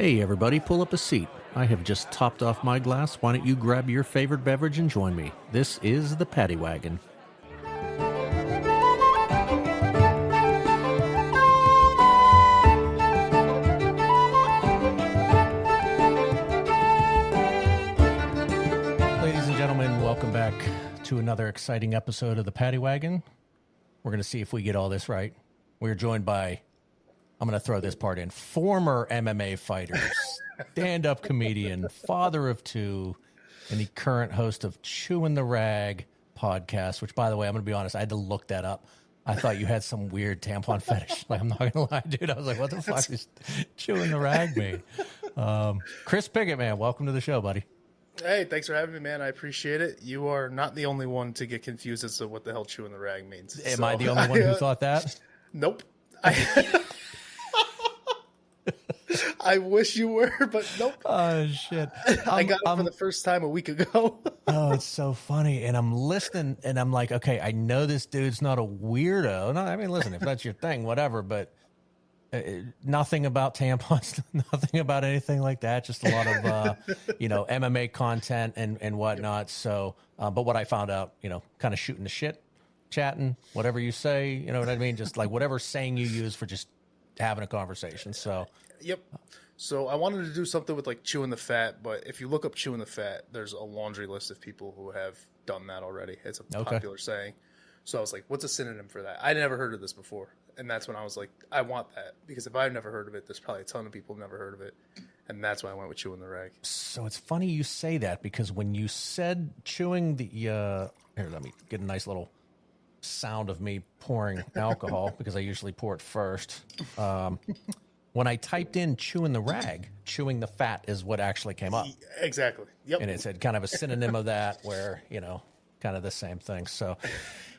Hey everybody, pull up a seat. I have just topped off my glass. Why don't you grab your favorite beverage and join me? This is the Paddy Wagon. Ladies and gentlemen, welcome back to another exciting episode of the Paddy Wagon. We're going to see if we get all this right. We're joined by, I'm going to throw this part in, former MMA fighter, stand-up comedian, father of two, and the current host of Chewing the Rag podcast, which, by the way, I'm going to be honest, I had to look that up. I thought you had some weird tampon fetish. Like, I'm not going to lie, dude. I was like, what the fuck is Chewing the Rag mean? Chris Pickett, man, welcome to the show, buddy. Hey, thanks for having me, man. I appreciate it. You are not the only one to get confused as to what the hell chewing the rag means. Am I the only one who thought that? Nope. I wish you were, but nope. Oh, shit. I got it for the first time a week ago. Oh, it's so funny. And I'm listening, and I'm like, okay, I know this dude's not a weirdo. No, I mean, listen, if that's your thing, whatever, but nothing about tampons, nothing about anything like that. Just a lot of, MMA content and whatnot. Yep. So, but what I found out, kind of shooting the shit, chatting, whatever you say, you know what I mean? Just like whatever saying you use for just having a conversation. So, yep. So I wanted to do something with like chewing the fat, but if you look up chewing the fat, there's a laundry list of people who have done that already. It's a popular saying. So I was like, what's a synonym for that? I never heard of this before. And that's when I was like, I want that. Because if I've never heard of it, there's probably a ton of people who've never heard of it. And that's why I went with chewing the rag. So it's funny you say that, because when you said chewing the, here, let me get a nice little sound of me pouring alcohol, because I usually pour it first. When I typed in chewing the rag, chewing the fat is what actually came up. Exactly. Yep. And it said kind of a synonym of that where, kind of the same thing. So,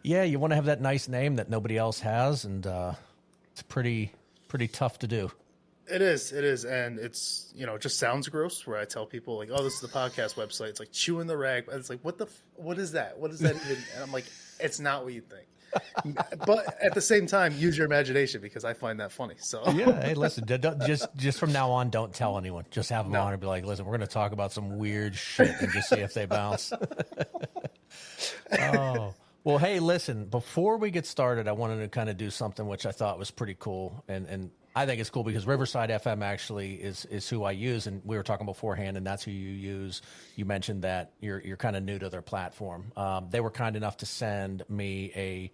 yeah, you want to have that nice name that nobody else has, and it's pretty tough to do. It is. And it's, it just sounds gross where I tell people like, oh, this is the podcast website. It's like chewing the rag. And it's like, what is that? What does that even? And I'm like, it's not what you think. But at the same time, use your imagination, because I find that funny. So yeah, hey, listen, just from now on, don't tell anyone. Just have them on and be like, listen, we're going to talk about some weird shit and just see if they bounce. Oh, well, hey, listen, before we get started, I wanted to kind of do something which I thought was pretty cool. And I think it's cool because Riverside FM actually is who I use. And we were talking beforehand, and that's who you use. You mentioned that you're kind of new to their platform. They were kind enough to send me a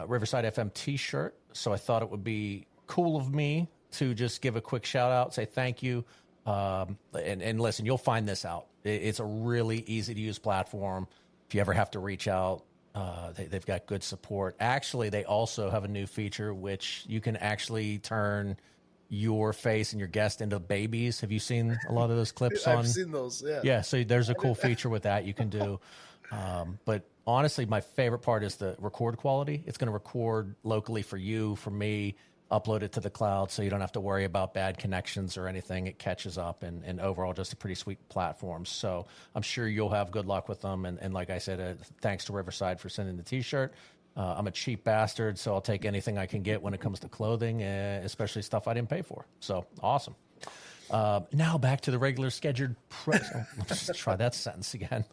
Riverside FM t-shirt. So I thought it would be cool of me to just give a quick shout out, say thank you. And listen, you'll find this out. It's a really easy to use platform. If you ever have to reach out, they've got good support. Actually, they also have a new feature which you can actually turn your face and your guest into babies. Have you seen a lot of those clips? I've seen those, yeah. Yeah, so there's a cool feature with that you can do. But honestly, my favorite part is the record quality. It's going to record locally for you, for me, upload it to the cloud, so you don't have to worry about bad connections or anything. It catches up, and overall just a pretty sweet platform. So I'm sure you'll have good luck with them. And like I said, thanks to Riverside for sending the t-shirt. I'm a cheap bastard, so I'll take anything I can get when it comes to clothing, especially stuff I didn't pay for. So awesome. Now back to the regular scheduled. Let's try that sentence again.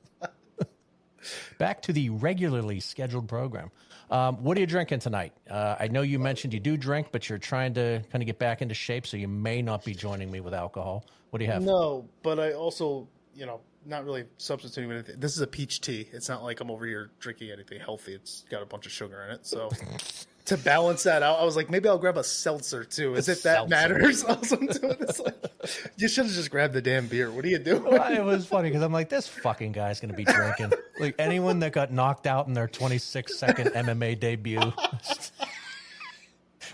Back to the regularly scheduled program. What are you drinking tonight? I know you mentioned you do drink, but you're trying to kind of get back into shape, so you may not be joining me with alcohol. What do you have? No, but I also, not really substituting with anything. This is a peach tea. It's not like I'm over here drinking anything healthy. It's got a bunch of sugar in it. So to balance that out, I was like, maybe I'll grab a seltzer too, as if that matters. Also, it's like, you should have just grabbed the damn beer. What are you doing? Well, it was funny because I'm like, this fucking guy's going to be drinking. Like anyone that got knocked out in their 26-second MMA debut.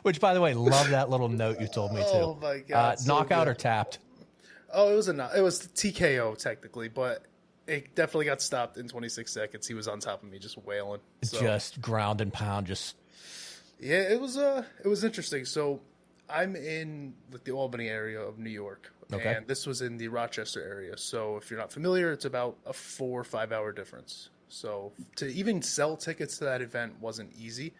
Which, by the way, love that little note you told me too. Oh my God. Knockout or tapped? Oh, it was TKO technically, but it definitely got stopped in 26 seconds. He was on top of me, just wailing. So. Just ground and pound, Yeah, it was interesting. So I'm in the Albany area of New York, and this was in the Rochester area. So if you're not familiar, it's about a 4 or 5 hour difference. So to even sell tickets to that event wasn't easy,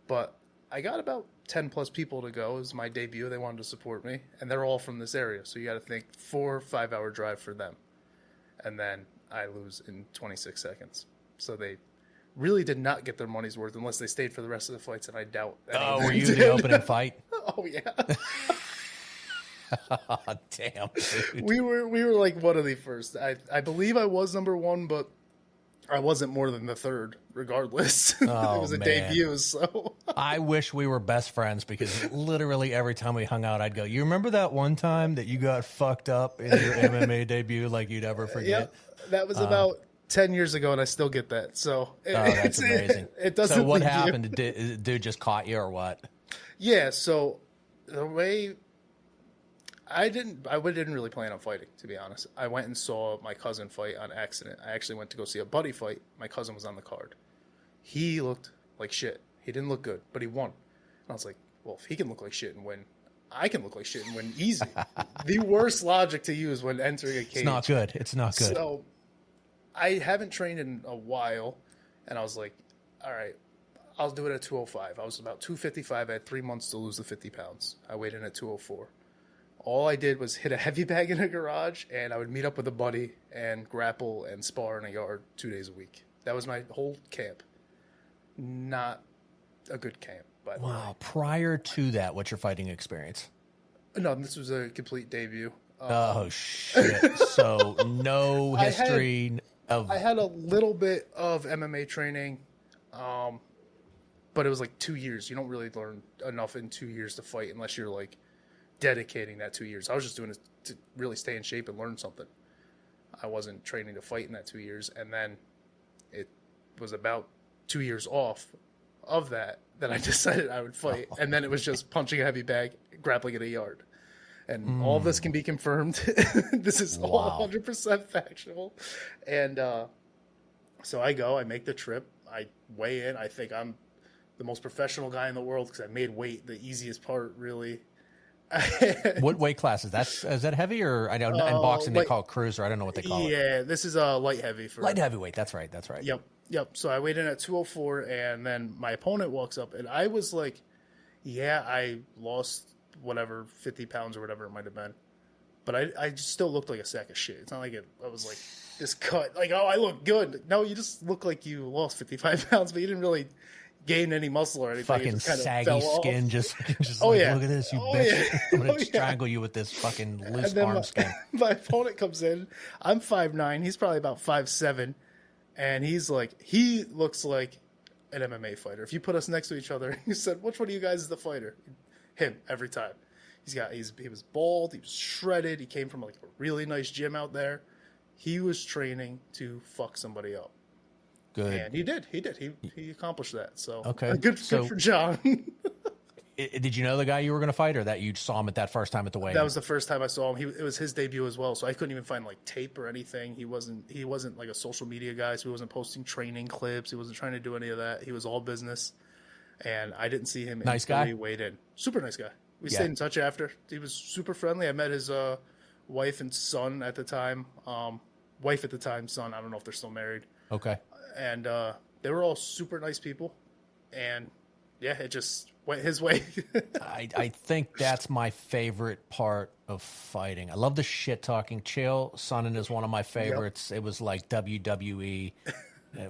but I got about 10 plus people to go. It was my debut. They wanted to support me, and they're all from this area. So you got to think 4 or 5 hour drive for them. And then I lose in 26 seconds. So they really did not get their money's worth unless they stayed for the rest of the fights, and I doubt. Oh, were you the opening fight? Oh, yeah. Oh, damn, dude. We were like one of the first. I believe I was number one, but I wasn't more than the third, regardless. Oh, it was a man. debut, so. I wish we were best friends because literally every time we hung out, I'd go, you remember that one time that you got fucked up in your MMA debut like you'd ever forget? Yep. That was about 10 years ago, and I still get that. So that's amazing. It doesn't. So what happened? Did dude just caught you or what? Yeah, so the way I didn't really plan on fighting, to be honest. I went and saw my cousin fight on accident. I actually went to go see a buddy fight. My cousin was on the card. He looked like shit. He didn't look good, but he won. And I was like, well, if he can look like shit and win, I can look like shit and win easy. The worst logic to use when entering a cage. It's not good. It's not good. So I haven't trained in a while, and I was like, all right, I'll do it at 205. I was about 255. I had 3 months to lose the 50 pounds. I weighed in at 204. All I did was hit a heavy bag in a garage, and I would meet up with a buddy and grapple and spar in a yard 2 days a week. That was my whole camp. Not a good camp, by the way. Wow. Prior to that, what's your fighting experience? No, this was a complete debut. Oh, shit. So no history of... I had a little bit of MMA training, but it was like 2 years. You don't really learn enough in 2 years to fight unless you're like dedicating that 2 years. I was just doing it to really stay in shape and learn something. I wasn't training to fight in that 2 years. And then it was about 2 years off of that I decided I would fight. And then it was just punching a heavy bag, grappling in a yard. And all of this can be confirmed. This is all 100% factual. And so I make the trip. I weigh in. I think I'm the most professional guy in the world because I made weight the easiest part, really. What weight class is that? Is that heavy or I know in boxing they call it cruiser. I don't know what they call it. Yeah, this is a light heavy for light heavyweight. That's right. Yep. So I weighed in at 204, and then my opponent walks up, and I was like, "Yeah, I lost whatever 50 pounds or whatever it might have been, but I just still looked like a sack of shit. It's not like I was like this cut, like I look good. No, you just look like you lost 55 pounds, but you didn't really gain any muscle or anything. Fucking saggy skin, just oh, like, yeah. Look at this, you bitch. I'm gonna strangle you with this fucking loose arm skin. My opponent comes in. I'm 5'9". He's probably about 5'7", and he looks like an MMA fighter. If you put us next to each other, you said, which one of you guys is the fighter? Him every time. He was bald. He was shredded. He came from like a really nice gym out there. He was training to fuck somebody up. Good. And he did. He accomplished that. So okay. Good for John. Did you know the guy you were going to fight, or that you saw him at that first time at the weigh-in? That was the first time I saw him. It was his debut as well, so I couldn't even find like tape or anything. He wasn't like a social media guy, so he wasn't posting training clips. He wasn't trying to do any of that. He was all business, and I didn't see him until he weighed in. Super nice guy. We stayed in touch after. He was super friendly. I met his wife and son at the time. Son. I don't know if they're still married. Okay. And they were all super nice people, and yeah, it just went his way. I think that's my favorite part of fighting. I love the shit talking. Chael Sonnen is one of my favorites. Yep. It was like WWE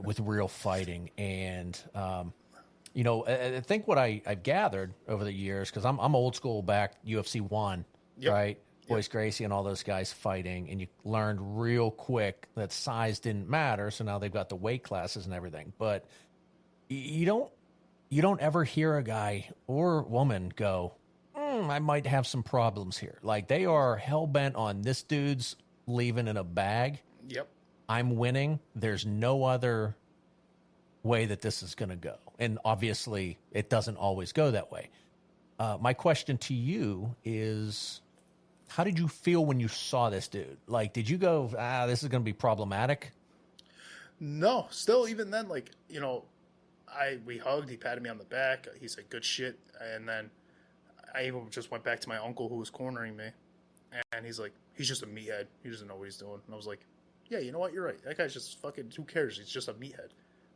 with real fighting, and I think what I've gathered over the years, because I'm old school back UFC 1, right? Boyce Gracie and all those guys fighting, and you learned real quick that size didn't matter. So now they've got the weight classes and everything, but you don't ever hear a guy or woman go, I might have some problems here. Like they are hell bent on this dude's leaving in a bag. Yep. I'm winning. There's no other way that this is going to go. And obviously it doesn't always go that way. My question to you is, how did you feel when you saw this dude? Like, did you go, this is going to be problematic? No, still, even then, like, we hugged, he patted me on the back. He said, good shit. And then I even just went back to my uncle who was cornering me. And he's like, he's just a meathead. He doesn't know what he's doing. And I was like, yeah, you know what? You're right. That guy's just fucking, who cares? He's just a meathead.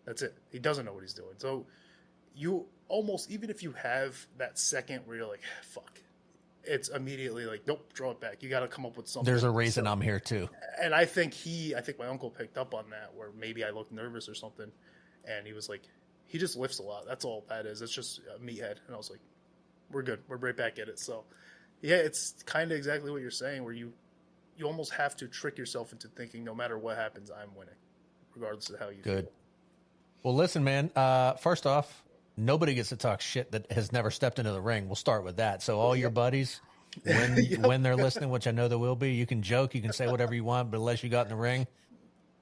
That's it. He doesn't know what he's doing. So almost, even if you have that second where you're like, fuck, it's immediately like, nope, draw it back. You got to come up with something. There's a reason I'm here too. And I think my uncle picked up on that, where maybe I looked nervous or something. And he was like, he just lifts a lot. That's all that is. It's just a meathead. And I was like, we're good. We're right back at it. So yeah, it's kind of exactly what you're saying, where you almost have to trick yourself into thinking no matter what happens, I'm winning, regardless of how you feel. Well, listen, man, first off, nobody gets to talk shit that has never stepped into the ring. We'll start with that. So all your buddies, when they're listening, which I know there will be, you can joke, you can say whatever you want, but unless you got in the ring,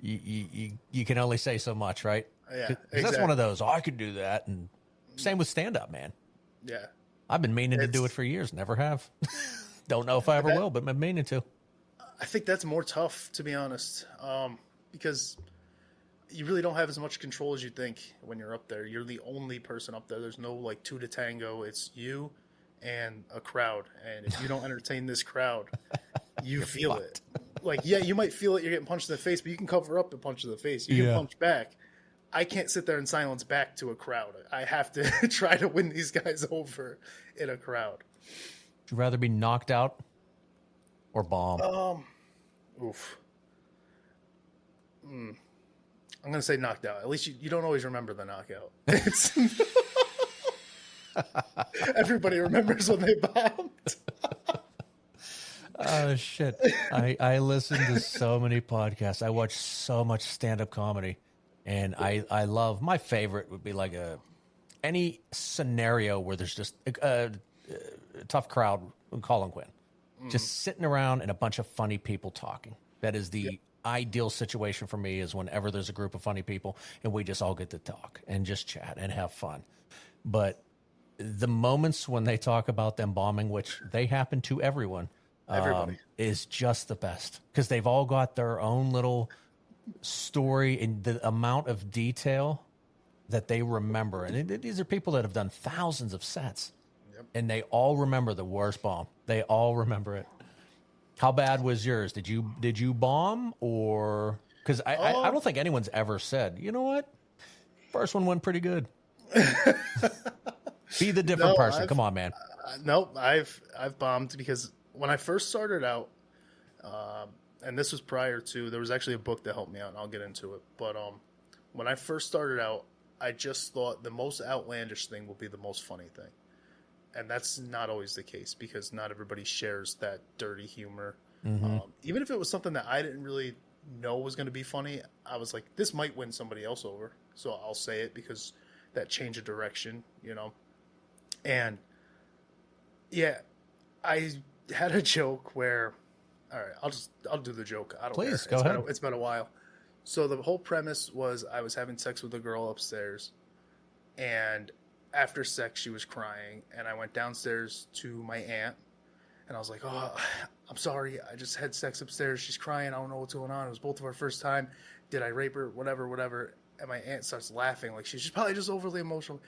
you can only say so much, right? Yeah, exactly. That's one of those, I could do that. And same with stand-up, man. Yeah. I've been meaning to do it for years. Never have. Don't know if I ever will, but I'm meaning to. I think that's more tough, to be honest, because you really don't have as much control as you think when you're up there. You're the only person up there. There's no like two to tango. It's you and a crowd. And if you don't entertain this crowd, you feel it. Like, yeah, you might feel it. You're getting punched in the face, but you can cover up a punch in the face. You can punch back. I can't sit there in silence back to a crowd. I have to try to win these guys over in a crowd. Would you rather be knocked out or bomb? Oof. I'm going to say knocked out. At least you don't always remember the knockout. Everybody remembers when they bombed. Oh, shit. I listen to so many podcasts. I watch so much stand-up comedy. And I love, my favorite would be like any scenario where there's just a tough crowd, Colin Quinn, just sitting around and a bunch of funny people talking. That is the ideal situation for me, is whenever there's a group of funny people and we just all get to talk and just chat and have fun. But the moments when they talk about them bombing, which they happen to everyone, is just the best, because they've all got their own little story and the amount of detail that they remember. And these are people that have done thousands of sets, and they all remember the worst bomb. They all remember it. How bad was yours? Did you bomb, or because I don't think anyone's ever said, you know what, first one went pretty good. Be the different person. Come on, man. Nope, I've bombed, because when I first started out, and this was prior to, there was actually a book that helped me out, and I'll get into it. But when I first started out, I just thought the most outlandish thing will be the most funny thing. And that's not always the case, because not everybody shares that dirty humor. Even if it was something that I didn't really know was going to be funny, I was like, this might win somebody else over, so I'll say it, because that change of direction, you know. And yeah, I had a joke where, all right, I'll do the joke. I don't care. Please, go ahead. It's been a while. So the whole premise was I was having sex with a girl upstairs, and after sex she was crying, and I went downstairs to my aunt, and I was like, oh, I'm sorry, I just had sex upstairs. She's crying. I don't know what's going on. It was both of our first time. Did I rape her? Whatever. And my aunt starts laughing like she's probably just overly emotional.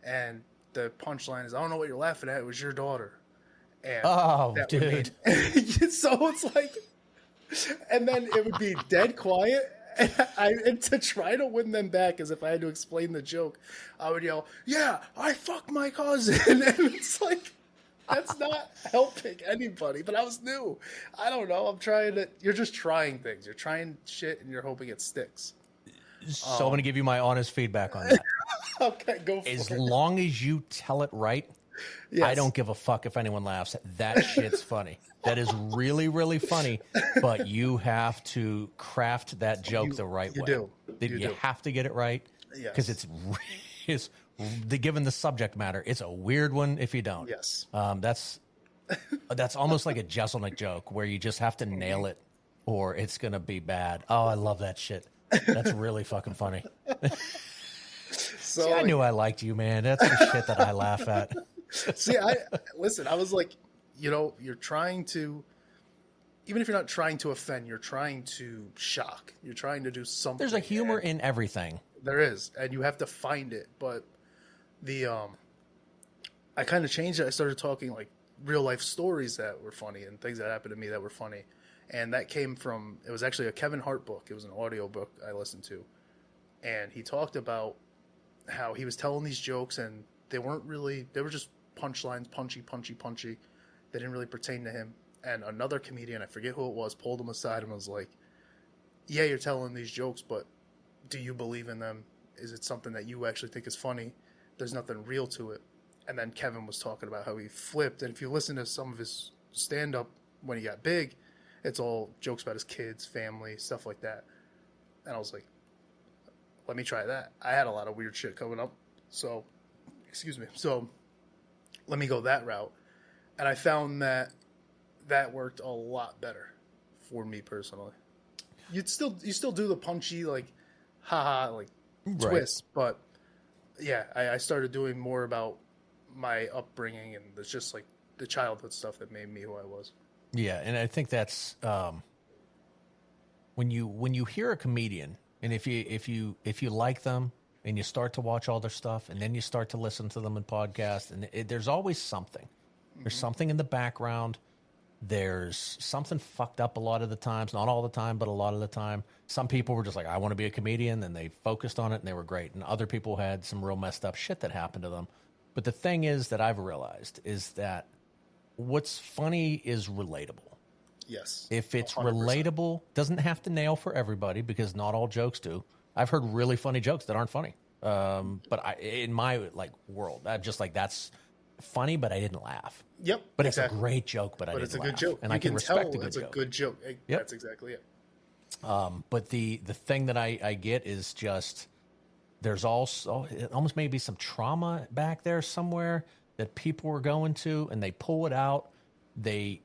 And the punchline is, I don't know what you're laughing at. It was your daughter. And dude. So it's like, and then it would be dead quiet. And to try to win them back, as if I had to explain the joke, I would yell, yeah, I fucked my cousin. And it's like, that's not helping anybody. But I was new. I don't know. You're just trying things. You're trying shit and you're hoping it sticks. So I'm going to give you my honest feedback on that. Okay, go for it. As long as you tell it right, yes. I don't give a fuck if anyone laughs. That shit's funny. That is really, really funny. But you have to craft that joke the right way. You have to get it right, because it's given the subject matter. It's a weird one if you don't. Yes. That's almost like a Jesselnick joke, where you just have to nail it, or it's gonna be bad. Oh, I love that shit. That's really fucking funny. See, I knew I liked you, man. That's the shit that I laugh at. See, listen, I was like, you're trying to, even if you're not trying to offend, you're trying to shock. You're trying to do something. There's a humor in everything. There is, and you have to find it. But I kind of changed it. I started talking like real life stories that were funny and things that happened to me that were funny. And that came from, it was actually a Kevin Hart book. It was an audio book I listened to. And he talked about how he was telling these jokes, and they were just punchlines, punchy. They didn't really pertain to him. And another comedian, I forget who it was, pulled him aside and was like, yeah, you're telling these jokes, but do you believe in them? Is it something that you actually think is funny? There's nothing real to it. And then Kevin was talking about how he flipped. And if you listen to some of his stand-up when he got big, it's all jokes about his kids, family, stuff like that. And I was like, let me try that. I had a lot of weird shit coming up. So, So let me go that route. And I found that worked a lot better for me personally. You still do the punchy, like, haha, like, twist. But, yeah, I started doing more about my upbringing, and it's just, like, the childhood stuff that made me who I was. Yeah, and I think that's when you hear a comedian, and if you like them and you start to watch all their stuff, and then you start to listen to them in podcasts, and there's always something. There's something in the background. There's something fucked up a lot of the times, not all the time, but a lot of the time. Some people were just like, I want to be a comedian, and they focused on it, and they were great. And other people had some real messed up shit that happened to them. But the thing is that I've realized is that what's funny is relatable. Yes. If it's 100%. relatable, doesn't have to nail for everybody, because not all jokes do. I've heard really funny jokes that aren't funny. But in my world, I'm just like, that's funny, but I didn't laugh. Yep. But exactly. It's a great joke, but I didn't laugh. It's a good joke. And I can respect a good it's joke. a good joke. Yep. That's exactly it. But the thing that I get is just, there's also almost maybe some trauma back there somewhere that people were going to, and they pull it out. They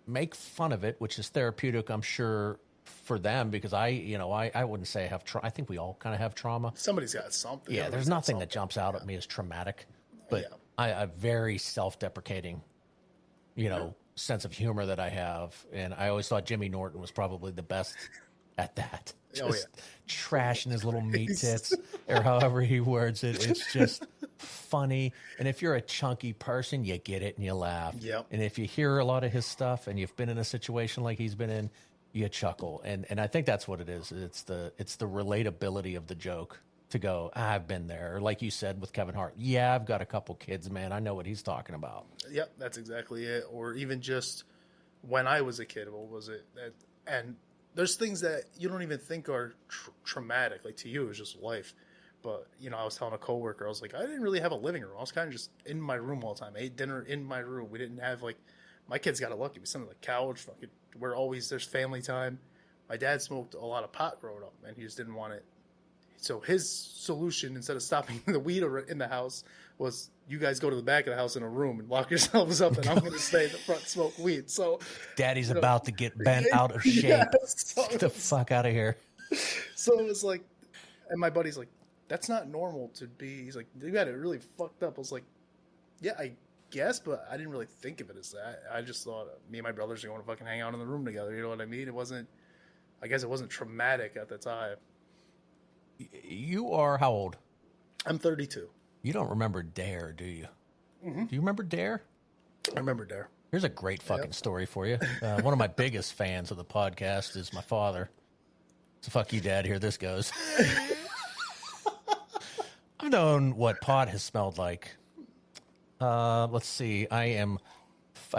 make fun of it, which is therapeutic, I'm sure, for them, because I wouldn't say I have I think we all kind of have trauma. Somebody's got something. Yeah, there's nothing that jumps out at me as traumatic, but I very self-deprecating, sense of humor that I have, and I always thought Jimmy Norton was probably the best at that. Just trashing his little meat tits, or however he words it. It's just funny. And if you're a chunky person, you get it and you laugh. Yep. And if you hear a lot of his stuff and you've been in a situation like he's been in, you chuckle. And I think that's what it is. It's the relatability of the joke to go, I've been there. Or like you said with Kevin Hart, yeah, I've got a couple kids, man. I know what he's talking about. Yep, that's exactly it. Or even just when I was a kid, what was it? And there's things that you don't even think are traumatic. Like, to you, it was just life. But, I was telling a coworker, I was like, I didn't really have a living room. I was kind of just in my room all the time. I ate dinner in my room. We didn't have, my kids got lucky. We sit on the couch. There's family time. My dad smoked a lot of pot growing up, and he just didn't want it. So his solution, instead of stopping the weed in the house, was, you guys go to the back of the house in a room and lock yourselves up, and I'm going to stay in the front and smoke weed. So Daddy's about to get bent out of shape. Get the fuck out of here. So it was like, and my buddy's like, that's not normal to be. He's like, you got it really fucked up. I was like, yeah, I guess, but I didn't really think of it as that. I just thought me and my brothers are going to fucking hang out in the room together. You know what I mean? I guess it wasn't traumatic at the time. You are how old? I'm 32. You don't remember Dare, do you? Mm-hmm. Do you remember Dare? I remember Dare. Here's a great fucking story for you. One of my biggest fans of the podcast is my father. So fuck you, Dad. Here this goes. I've known what pot has smelled like. Let's see. I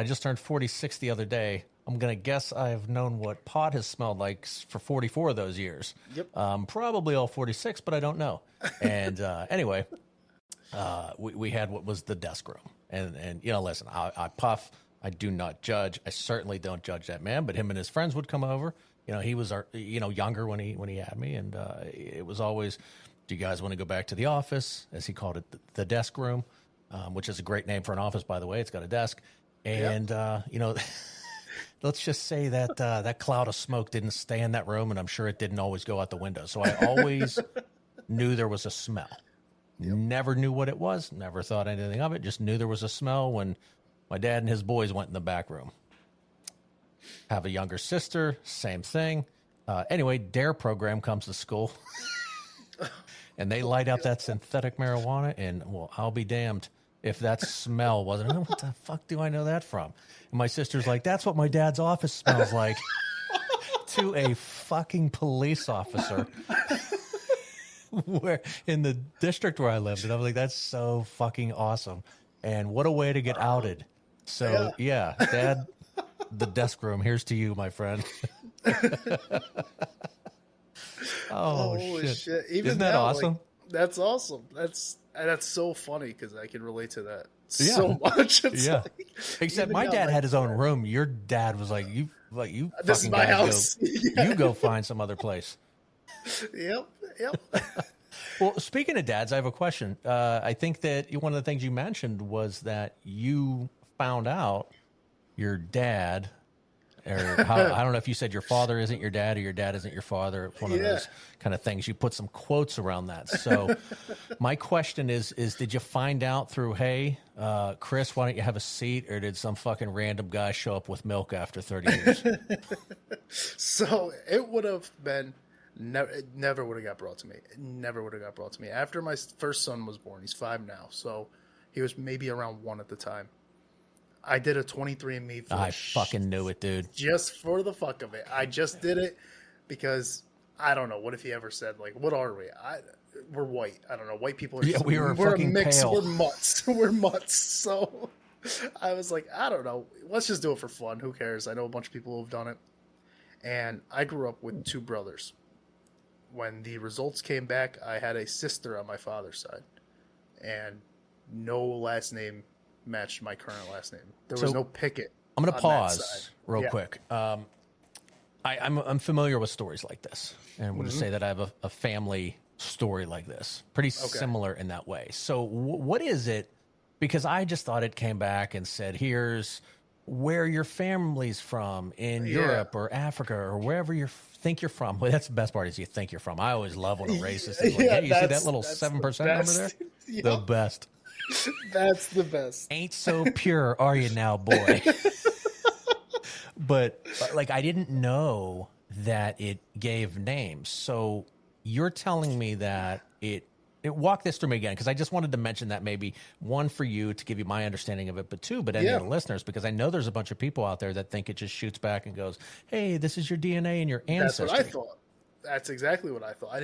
just turned 46 the other day. I'm going to guess I've known what pot has smelled like for 44 of those years. Yep. Probably all 46, but I don't know. And anyway, we had what was the desk room. And listen, I puff. I do not judge. I certainly don't judge that man, but him and his friends would come over. He was, younger when he had me. And it was always, do you guys want to go back to the office? As he called it, the desk room, which is a great name for an office, by the way. It's got a desk. And, let's just say that that cloud of smoke didn't stay in that room, and I'm sure it didn't always go out the window. So I always knew there was a smell. Yep. Never knew what it was. Never thought anything of it. Just knew there was a smell when my dad and his boys went in the back room. Have a younger sister, same thing. Anyway, DARE program comes to school, and they light up that synthetic marijuana, and, well, I'll be damned if that smell wasn't. What the fuck do I know that from? And my sister's like, that's what my dad's office smells like. To a fucking police officer. where in the district where I lived, and I was like, that's so fucking awesome. And what a way to get outed. So yeah, Dad, the desk room, here's to you, my friend. Oh shit. Even Isn't that now, awesome? Like, that's awesome. That's so funny because I can relate to that so much. It's like, except my dad had his own room. Your dad was like, you this is my house. You go find some other place. Yep. Well, speaking of dads, I have a question. I think that one of the things you mentioned was that you found out your dad, or I don't know if you said your father isn't your dad or your dad isn't your father. It's one of those kind of things. You put some quotes around that. So my question is did you find out through, hey, Chris, why don't you have a seat? Or did some fucking random guy show up with milk after 30 years? So it would have been, it never would have got brought to me. It never would have got brought to me. After my first son was born, he's 5 now. So he was maybe around 1 at the time. I did a 23andMe. I fucking knew it, dude. Just for the fuck of it. I just did it because I don't know. What if he ever said, like, what are we? We're white. I don't know. White people are we're fucking a mix. Pale. We're mutts. We're mutts. So I was like, I don't know. Let's just do it for fun. Who cares? I know a bunch of people who have done it. And I grew up with 2 brothers. When the results came back, I had a sister on my father's side. And no last name matched my current last name. There was no Pickett. I'm going to pause real quick. I'm familiar with stories like this, and we'll just say that I have a family story like this, pretty similar in that way. So what is it? Because I just thought it came back and said, here's where your family's from in Europe or Africa or wherever you think you're from. Well, that's the best part is you think you're from. I always love when a racist is like, hey, you see that little 7% number there? The best. That's the best. Ain't so pure, are you now, boy? But like, I didn't know that it gave names. So you're telling me that it walk this through me again, because I just wanted to mention that maybe, 1, for you to give you my understanding of it, but 2, but any of the listeners, because I know there's a bunch of people out there that think it just shoots back and goes, hey, this is your DNA and your ancestry. That's what I thought. That's exactly what I thought.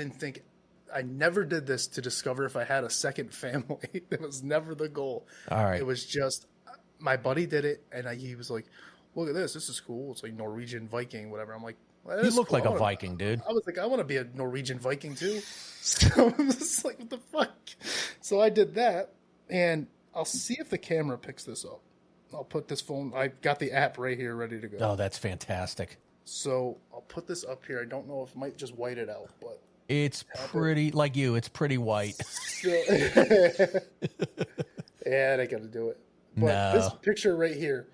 I never did this to discover if I had a second family. It was never the goal. All right. It was just, my buddy did it, and he was like, look at this. This is cool. It's like Norwegian Viking, whatever. I'm like, well, you look like a Viking, dude. I was like, I want to be a Norwegian Viking too. So I was just like, what the fuck? So I did that, and I'll see if the camera picks this up. I'll put this phone, I got the app right here ready to go. Oh, that's fantastic. So I'll put this up here. I don't know if it might just white it out, but. It's pretty, like you, it's pretty white. Yeah, I got to do it. But this picture right here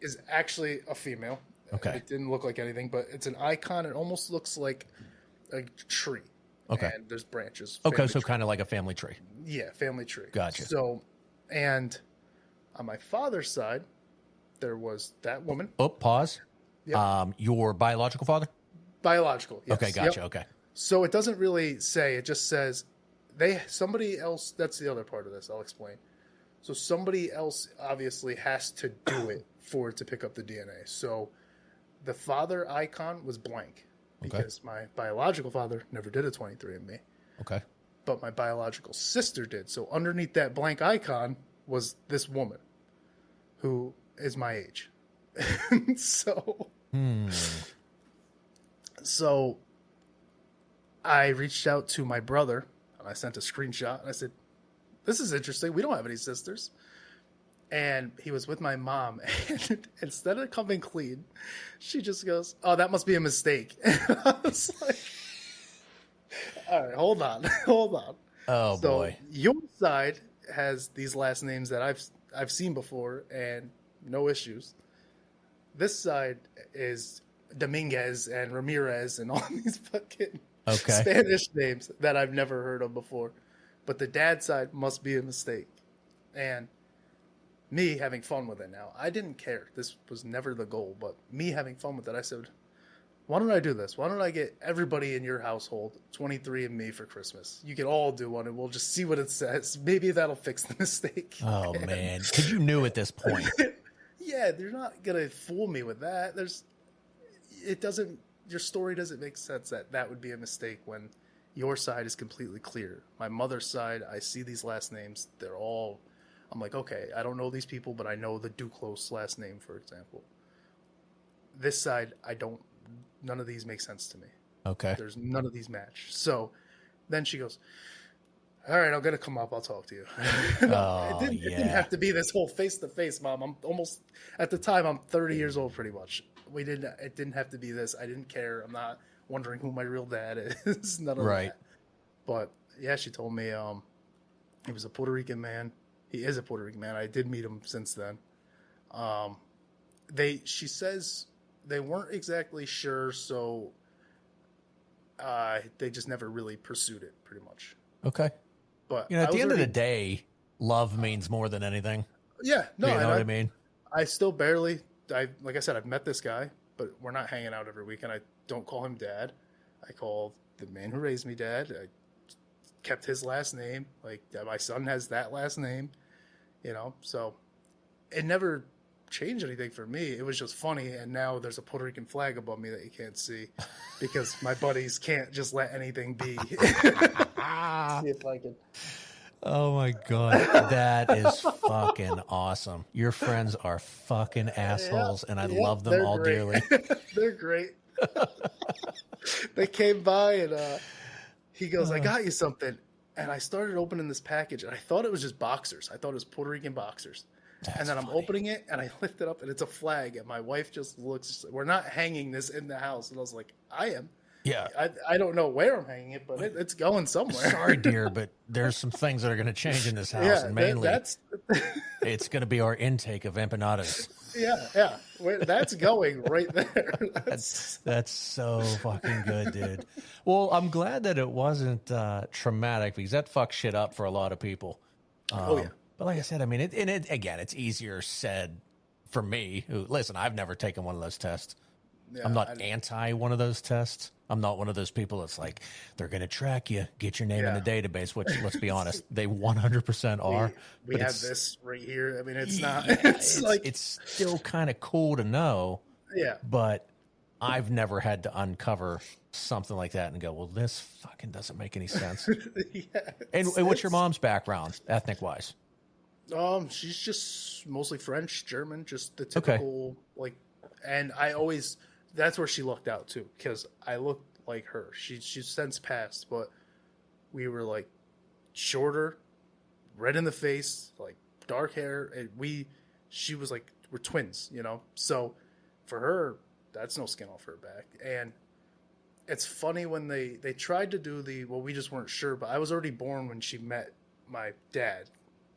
is actually a female. Okay. It didn't look like anything, but it's an icon. It almost looks like a tree. Okay. And there's branches. Okay, so kind of like a family tree. Yeah, family tree. Gotcha. So, and on my father's side, there was that woman. Oh, pause. Yep. Your biological father? Biological, yes. Okay, gotcha, Yep. okay. So it doesn't really say, it just says somebody else, that's the other part of this, I'll explain. So somebody else obviously has to do it for it to pick up the DNA. So the father icon was blank because my biological father never did a 23andMe. Okay. But my biological sister did. So underneath that blank icon was this woman who is my age. So I reached out to my brother and I sent a screenshot and I said, this is interesting. We don't have any sisters. And he was with my mom. And instead of coming clean, she just goes, oh, that must be a mistake. And I was like, all right, hold on. Oh, so boy. Your side has these last names that I've seen before and no issues. This side is Dominguez and Ramirez and all these fucking Spanish names that I've never heard of before. But the dad side must be a mistake. And me having fun with it now, I didn't care. This was never the goal. But me having fun with it, I said, why don't I do this? Why don't I get everybody in your household 23andMe for Christmas? You can all do one, and we'll just see what it says. Maybe that'll fix the mistake. Oh, man. Because you knew at this point. Yeah, they're not going to fool me with that. Your story doesn't make sense that would be a mistake when your side is completely clear. My mother's side, I see these last names. They're all, I'm like, okay, I don't know these people, but I know the Duclos last name, for example. This side, none of these make sense to me. Okay. There's none of these match. So then she goes, all right, I'm going to come up. I'll talk to you. It didn't have to be this whole face-to-face, Mom. I'm almost, at the time, I'm 30 years old pretty much. It didn't have to be this. I didn't care. I'm not wondering who my real dad is. None of that. But yeah, she told me he was a Puerto Rican man. He is a Puerto Rican man. I did meet him since then. She says they weren't exactly sure, so they just never really pursued it, pretty much. Okay. But at the end of the day, love means more than anything. Yeah, no, you know what I mean. I still barely. Like I said, I've met this guy, but we're not hanging out every weekend. I don't call him Dad. I call the man who raised me Dad. I kept his last name. Like my son has that last name. So it never changed anything for me. It was just funny, and now there's a Puerto Rican flag above me that you can't see because my buddies can't just let anything be. See if I can. Oh my God, that is fucking awesome. Your friends are fucking assholes, and I love them all great. dearly. They're great. They came by, and he goes, I got you something. And I started opening this package, and I thought it was just boxers. I thought it was Puerto Rican boxers. And then I'm opening it, and I lift it up, and it's a flag. And my wife just looks, we're not hanging this in the house. And I was like, I am. Yeah. I don't know where I'm hanging it, but it's going somewhere. Sorry, dear, but there's some things that are going to change in this house. And mainly, it's going to be our intake of empanadas. Yeah. That's going right there. That's so fucking good, dude. Well, I'm glad that it wasn't traumatic because that fucks shit up for a lot of people. But like I said, I mean, again, it's easier said for me. Listen, I've never taken one of those tests. Yeah, I'm not anti one of those tests. I'm not one of those people that's like, they're going to track you, get your name in the database, which, let's be honest, they 100% are. We have this right here. I mean, it's not. It's still kind of cool to know. Yeah. But I've never had to uncover something like that and go, well, this fucking doesn't make any sense. And what's your mom's background, ethnic-wise? She's just mostly French, German, just the typical, and that's where she lucked out too, because I looked like her. She's since passed, but we were like shorter, red in the face, like dark hair, and she was like, we're twins, So for her, that's no skin off her back. And it's funny when they tried to do we just weren't sure, but I was already born when she met my dad.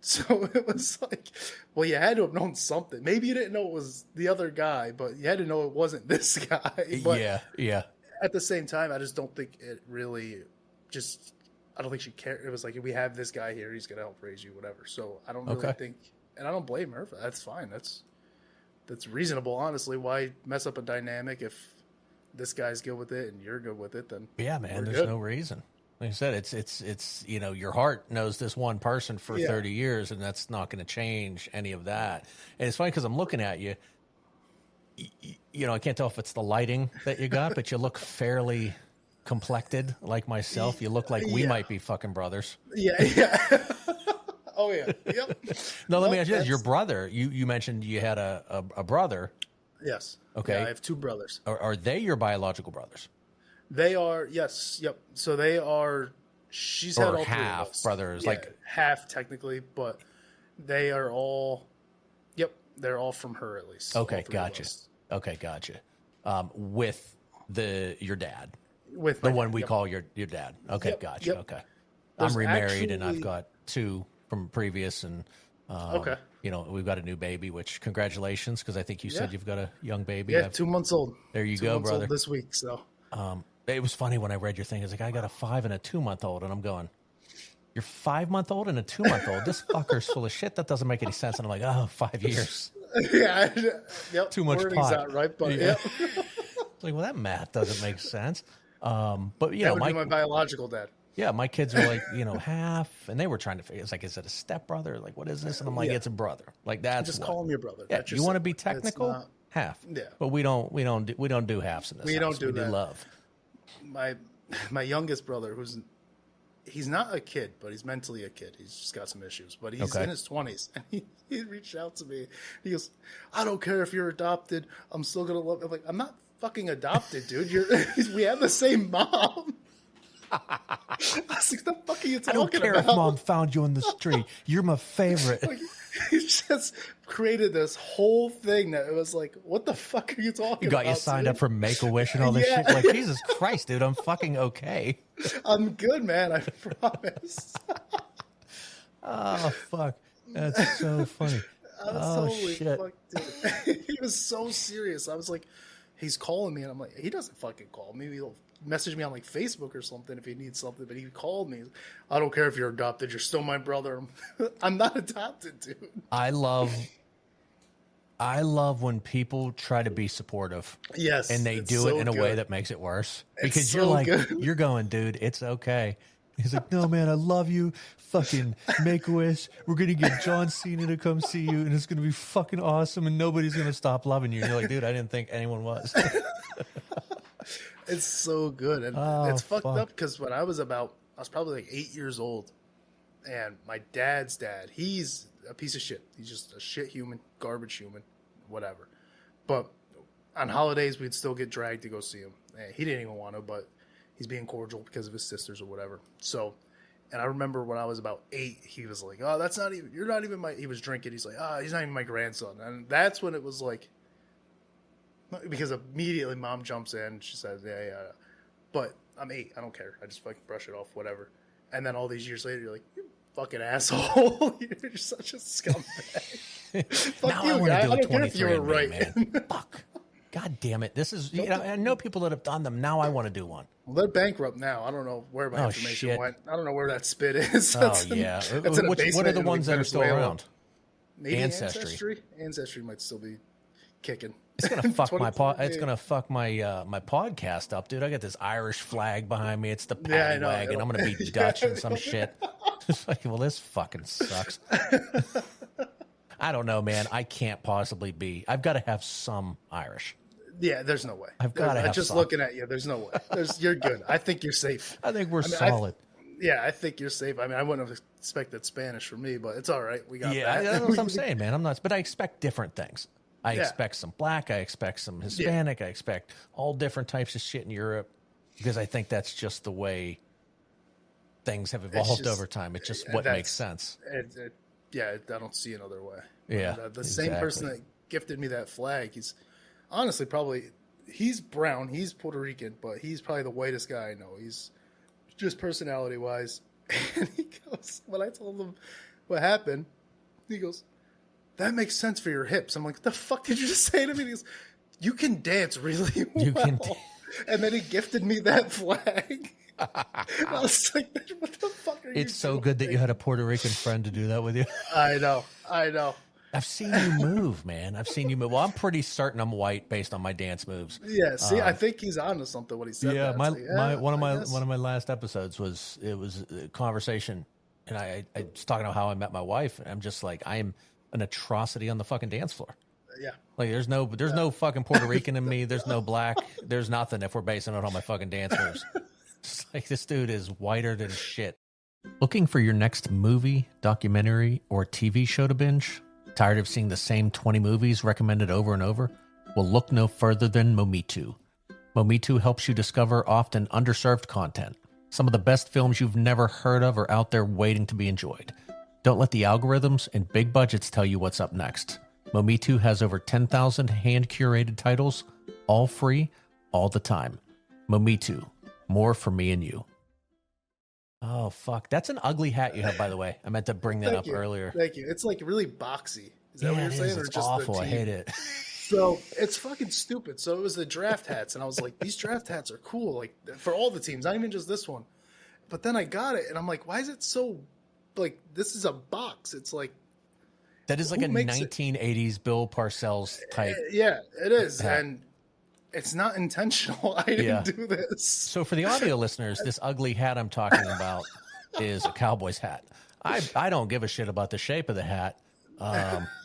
So it was like, well, you had to have known something. Maybe you didn't know it was the other guy, but you had to know it wasn't this guy. But yeah. At the same time, I just don't think it really I don't think she cared. It was like, we have this guy here. He's going to help raise you, whatever. So I don't really think, and I don't blame her for that. That's fine. That's reasonable, honestly. Why mess up a dynamic if this guy's good with it and you're good with it? Then yeah, man, there's no reason. Like I said, it's your heart knows this one person for 30 years, and that's not going to change any of that. And it's funny because I'm looking at you. I can't tell if it's the lighting that you got, but you look fairly complected like myself. You look like we might be fucking brothers. Yeah. Oh, yeah. Yep. No, let me ask you this. Your brother, you mentioned you had a brother. Yes. Okay. Yeah, I have two brothers. Are they your biological brothers? They are, yes, yep. So they are. She's had all half three of us. Brothers, like half technically, but they are all. Yep, they're all from her at least. Okay, gotcha. With your dad, with the one we call your dad. Okay, gotcha. Yep. Okay, I'm remarried and I've got two from previous, and we've got a new baby. Which congratulations, because I think you said you've got a young baby. Yeah, 2 months old. There you go, brother. Old this week, so. It was funny when I read your thing. It's like, I got a 5 and a 2 month old, and I'm going, you're 5 month old and a 2 month old. This fucker's full of shit. That doesn't make any sense. And I'm like, 5 years. Yeah. Yep. Too much pot. Not right, but yeah. It's like, well, that math doesn't make sense. But that would be my biological dad. Yeah, my kids were like, half, and they were trying to figure. It's like, is it a stepbrother? Like, what is this? And I'm like, it's a brother. Like, that's just call him your brother. Yeah, you want to be technical? Half. Yeah, but we don't do halves in this. We house. don't do we that. Do love. my youngest brother, he's not a kid, but he's mentally a kid. He's just got some issues, but he's in his 20s. And he reached out to me. He goes, I don't care if you're adopted. I'm still going to love you. I'm like, I'm not fucking adopted, dude. We have the same mom. I was like, the fuck are you talking about? I don't care if mom found you on the street. You're my favorite. Like, he just created this whole thing that it was like, what the fuck are you talking about? You got you signed up for Make-A-Wish and all this shit. Like, Jesus Christ, dude, I'm fucking okay. I'm good, man. I promise. Oh, fuck. That's so funny. Shit. Fuck, dude. He was so serious. I was like, he's calling me, and I'm like, he doesn't fucking call me. He'll message me on like Facebook or something if he needs something, but he called me. I don't care if you're adopted, you're still my brother. I'm not adopted, dude. I love when people try to be supportive. Yes. And they do it in a way that makes it worse. Because you're like, you're going, dude, it's okay. He's like, no, man, I love you. Fucking Make-A-Wish. We're going to get John Cena to come see you, and it's going to be fucking awesome, and nobody's going to stop loving you. And you're like, dude, I didn't think anyone was. It's so good. And it's fucked up because when I was probably like 8 years old, and my dad's dad, he's a piece of shit. He's just a shit human, garbage human, whatever. But on holidays, we'd still get dragged to go see him. And he didn't even want to, but he's being cordial because of his sisters or whatever. So, and I remember when I was about 8, he was like, oh, you're not even he was drinking. He's like, he's not even my grandson. And that's when it was like, because immediately mom jumps in. She says, yeah. But I'm 8. I don't care. I just fucking brush it off, whatever. And then all these years later, you're like, you fucking asshole. You're such a scumbag. Fuck now you, I want guy. to do I a don't care if you were right. Man. Fuck. God damn it. This is, I know people that have done them. Now I want to do one. Well, they're bankrupt now. I don't know where my information shit. went. I don't know where that spit is. What are the ones that are still around? Maybe Ancestry. Ancestry might still be kicking. It's gonna fuck it's gonna fuck my my podcast up, dude. I got this Irish flag behind me. It's the Paddy Wagon. I'm gonna be Dutch and some shit. It's like, well, this fucking sucks. I don't know, man. I can't possibly be. I've got to have some Irish. Yeah, there's no way. I've got to have just some. Looking at you, there's no way. You're good. I think you're safe. I think we're solid. I think you're safe. I mean, I wouldn't have expected Spanish from me, but it's all right. We got that. Yeah, that's what I'm saying, man. I'm not, but I expect different things. I expect some black. I expect some Hispanic. I expect all different types of shit in Europe because I think that's just the way things have evolved over time. It's just what makes sense. I don't see another way. Yeah, the same person that gifted me that flag, he's honestly he's brown. He's Puerto Rican, but he's probably the whitest guy I know. He's just personality-wise. And he goes, when I told him what happened, he goes, that makes sense for your hips. I'm like, what the fuck did you just say to me? He goes, you can dance really well. And then he gifted me that flag. I was like, what the fuck are you It's so good that you had a Puerto Rican friend to do that with you. I know. I've seen you move, man. I've seen you move. Well, I'm pretty certain I'm white based on my dance moves. Yeah, see, I think he's onto something when he said that. One of my last episodes was a conversation, and I was talking about how I met my wife, and I'm just like, I am an atrocity on the fucking dance floor. Yeah. Like there's no fucking Puerto Rican in me. There's no black. There's nothing if we're basing it on my fucking dance moves. It's like this dude is whiter than shit. Looking for your next movie, documentary, or TV show to binge? Tired of seeing the same 20 movies recommended over and over? Well, look no further than Momitu. Momitu helps you discover often underserved content. Some of the best films you've never heard of are out there waiting to be enjoyed. Don't let the algorithms and big budgets tell you what's up next. Momitu has over 10,000 hand-curated titles, all free, all the time. Momitu, more for me and you. Oh, fuck. That's an ugly hat you have, by the way. I meant to bring that up earlier. Thank you. It's like really boxy. Is that what you're saying? It's awful. I hate it. So it's fucking stupid. So it was the draft hats, and I was like, these draft hats are cool, like for all the teams, not even just this one. But then I got it, and I'm like, why is it so, like, this is a box. It's like. That is like a 1980s Bill Parcells type. Yeah, it is. Hat. And it's not intentional. I didn't do this. So for the audio listeners, this ugly hat I'm talking about is a Cowboys hat. I don't give a shit about the shape of the hat.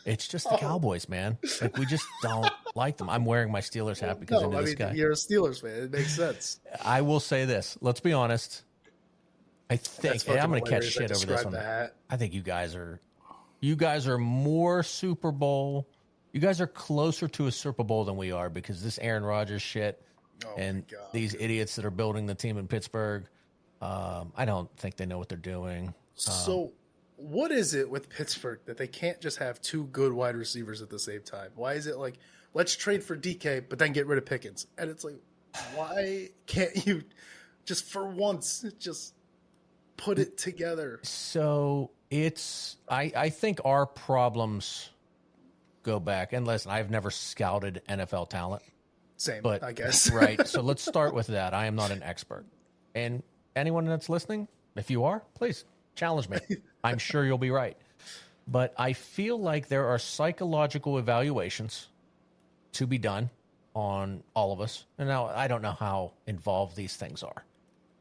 It's just the Cowboys, man. Like we just don't like them. I'm wearing my Steelers hat because of this guy. You're a Steelers fan. It makes sense. I will say this. Let's be honest. I think I'm going to catch shit over this one. I think you guys are more Super Bowl. You guys are closer to a Super Bowl than we are because this Aaron Rodgers shit and these idiots that are building the team in Pittsburgh. I don't think they know what they're doing. So what is it with Pittsburgh that they can't just have two good wide receivers at the same time? Why is it like, let's trade for DK, but then get rid of Pickens? And it's like, why can't you just for once just put it together? So I think our problems go back. And listen, I've never scouted NFL talent. Same, but, I guess. Right. So let's start with that. I am not an expert. And anyone that's listening, if you are, please challenge me. I'm sure you'll be right. But I feel like there are psychological evaluations to be done on all of us. And now I don't know how involved these things are.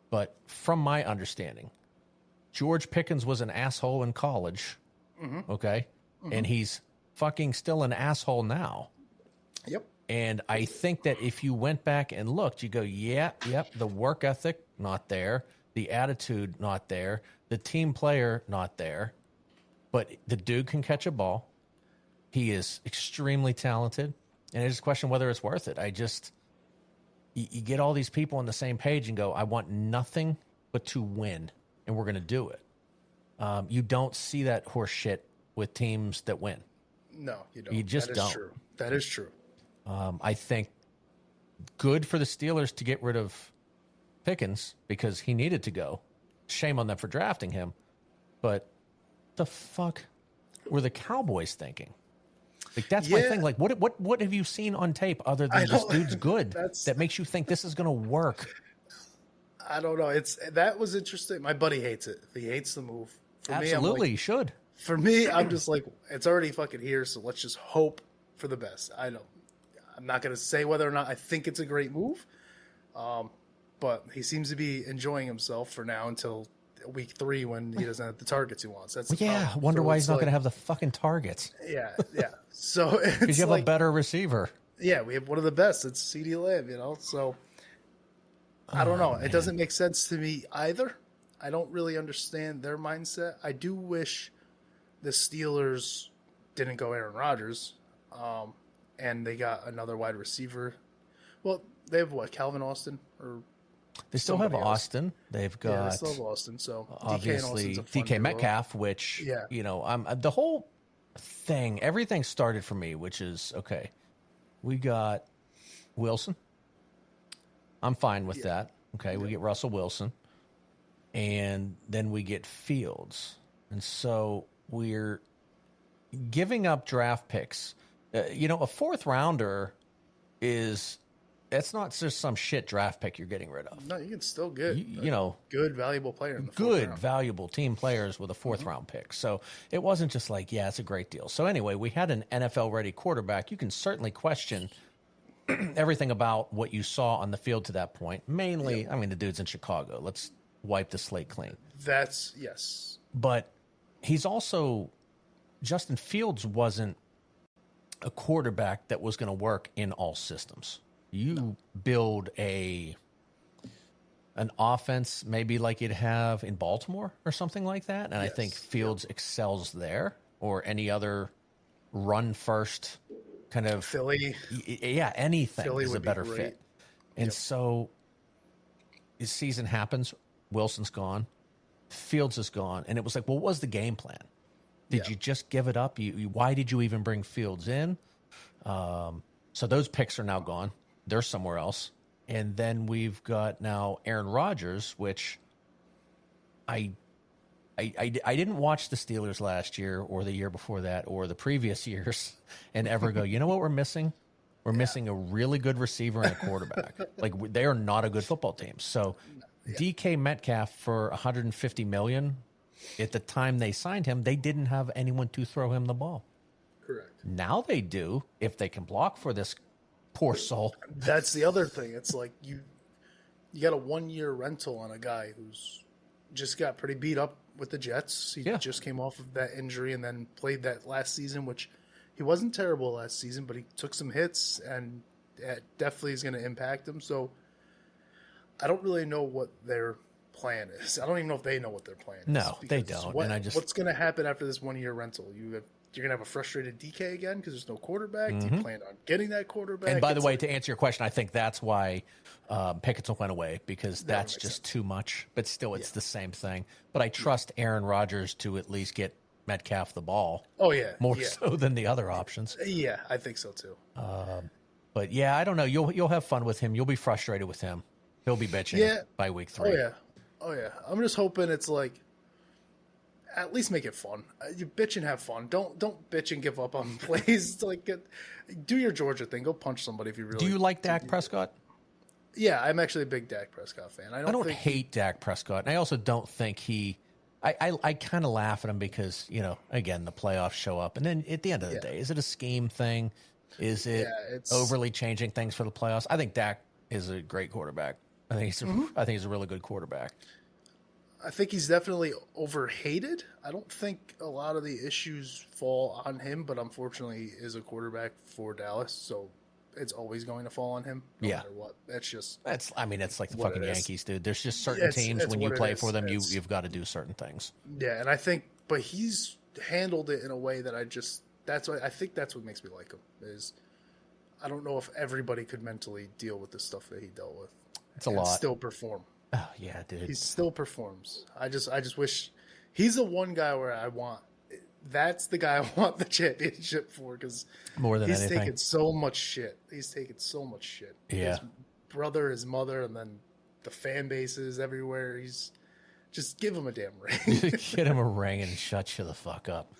But from my understanding, George Pickens was an asshole in college. Mm-hmm. Okay. Mm-hmm. And he's fucking still an asshole now. Yep. And I think that if you went back and looked, you go, yep, the work ethic, not there. The attitude, not there. The team player, not there. But the dude can catch a ball. He is extremely talented. And I just question whether it's worth it. You get all these people on the same page and go, I want nothing but to win, and we're going to do it. You don't see that horse shit with teams that win. No, you don't. You just don't. True. That is true. I think good for the Steelers to get rid of Pickens because he needed to go. Shame on them for drafting him. But the fuck were the Cowboys thinking? Like, that's my thing. Like, what have you seen on tape other than this dude's good that makes you think this is going to work? I don't know. That was interesting. My buddy hates it. He hates the move. For Absolutely, me, you should. For me, I'm just like, it's already fucking here, so let's just hope for the best. I'm not going to say whether or not I think it's a great move, but he seems to be enjoying himself for now until week 3 when he doesn't have the targets he wants. That's wonder why he's not going to have the fucking targets. Yeah. So because you have a better receiver. Yeah, we have one of the best. It's CeeDee Lamb, So I don't know. Man. It doesn't make sense to me either. I don't really understand their mindset. I do wish the Steelers didn't go Aaron Rodgers, and they got another wide receiver. Well, they have what, Calvin Austin or they still have Austin. They've got they still have Austin. So obviously DK Metcalf, which the whole thing, everything started for me, which is okay. We got Wilson. I'm fine with that. Okay, we get Russell Wilson, and then we get Fields, and so we're giving up draft picks. A fourth rounder that's not just some shit draft pick you're getting rid of. No, you can still get good valuable player in the fourth round. Valuable team players with a fourth round pick. So it wasn't just like, it's a great deal. So anyway, we had an NFL ready quarterback. You can certainly question everything about what you saw on the field to that point. Mainly, the dude's in Chicago. Let's wipe the slate clean. Yes. But he's also, Justin Fields wasn't a quarterback that was going to work in all systems. You build an offense maybe like you'd have in Baltimore or something like that, and I think Fields excels there, or any other run first kind of Philly. Anything Philly is a better fit. And so his season happens. Wilson's gone. Fields is gone. And it was like, well, what was the game plan? Did you just give it up? Why did you even bring Fields in? So those picks are now gone. They're somewhere else. And then we've got now Aaron Rodgers, which I didn't watch the Steelers last year or the year before that or the previous years and ever go, you know what we're missing? We're missing a really good receiver and a quarterback. Like, they are not a good football team. So DK Metcalf for $150 million, at the time they signed him, they didn't have anyone to throw him the ball. Correct. Now they do, if they can block for this poor soul. That's the other thing. It's like you got a 1-year rental on a guy who's just got pretty beat up with the Jets. He just came off of that injury and then played that last season, which he he wasn't terrible last season, but he took some hits, and it definitely is going to impact him. So I don't really know what their plan is. I don't even know if they know what their plan is. No, they don't. What's going to happen after this 1 year rental? You're going to have a frustrated DK again because there's no quarterback. Do you plan on getting that quarterback? And by the way, to answer your question, I think that's why Pickett's went away, because that's just too much. But still, it's the same thing. But I trust Aaron Rodgers to at least get Metcalf the ball. Oh, yeah. More so than the other options. Yeah, I think so, too. But, yeah, I don't know. You'll have fun with him. You'll be frustrated with him. He'll be bitching by week 3. Oh, yeah. I'm just hoping it's like, at least make it fun. You bitch and have fun. Don't bitch and give up on plays. Do your Georgia thing. Go punch somebody if you really. Do you like Dak Prescott? Yeah, I'm actually a big Dak Prescott fan. I don't hate Dak Prescott, and I also don't think he. I kind of laugh at him because, again, the playoffs show up, and then at the end of the day, is it a scheme thing? Is it overly changing things for the playoffs? I think Dak is a great quarterback. I think he's a really good quarterback. I think he's definitely overhated. I don't think a lot of the issues fall on him, but unfortunately he is a quarterback for Dallas, so it's always going to fall on him no matter what. It's like the fucking Yankees, dude. There's just certain teams when you play for them, you've got to do certain things. Yeah, and but he's handled it in a way that I think that's what makes me like him, is I don't know if everybody could mentally deal with the stuff that he dealt with. It's a lot. Still perform. Oh yeah, dude. He still performs. I just wish he's the one guy where that's the guy I want the championship for, because more than anything, he's taken so much shit. Yeah. His brother, his mother, and then the fan bases everywhere. Just give him a damn ring. Get him a ring and shut you the fuck up.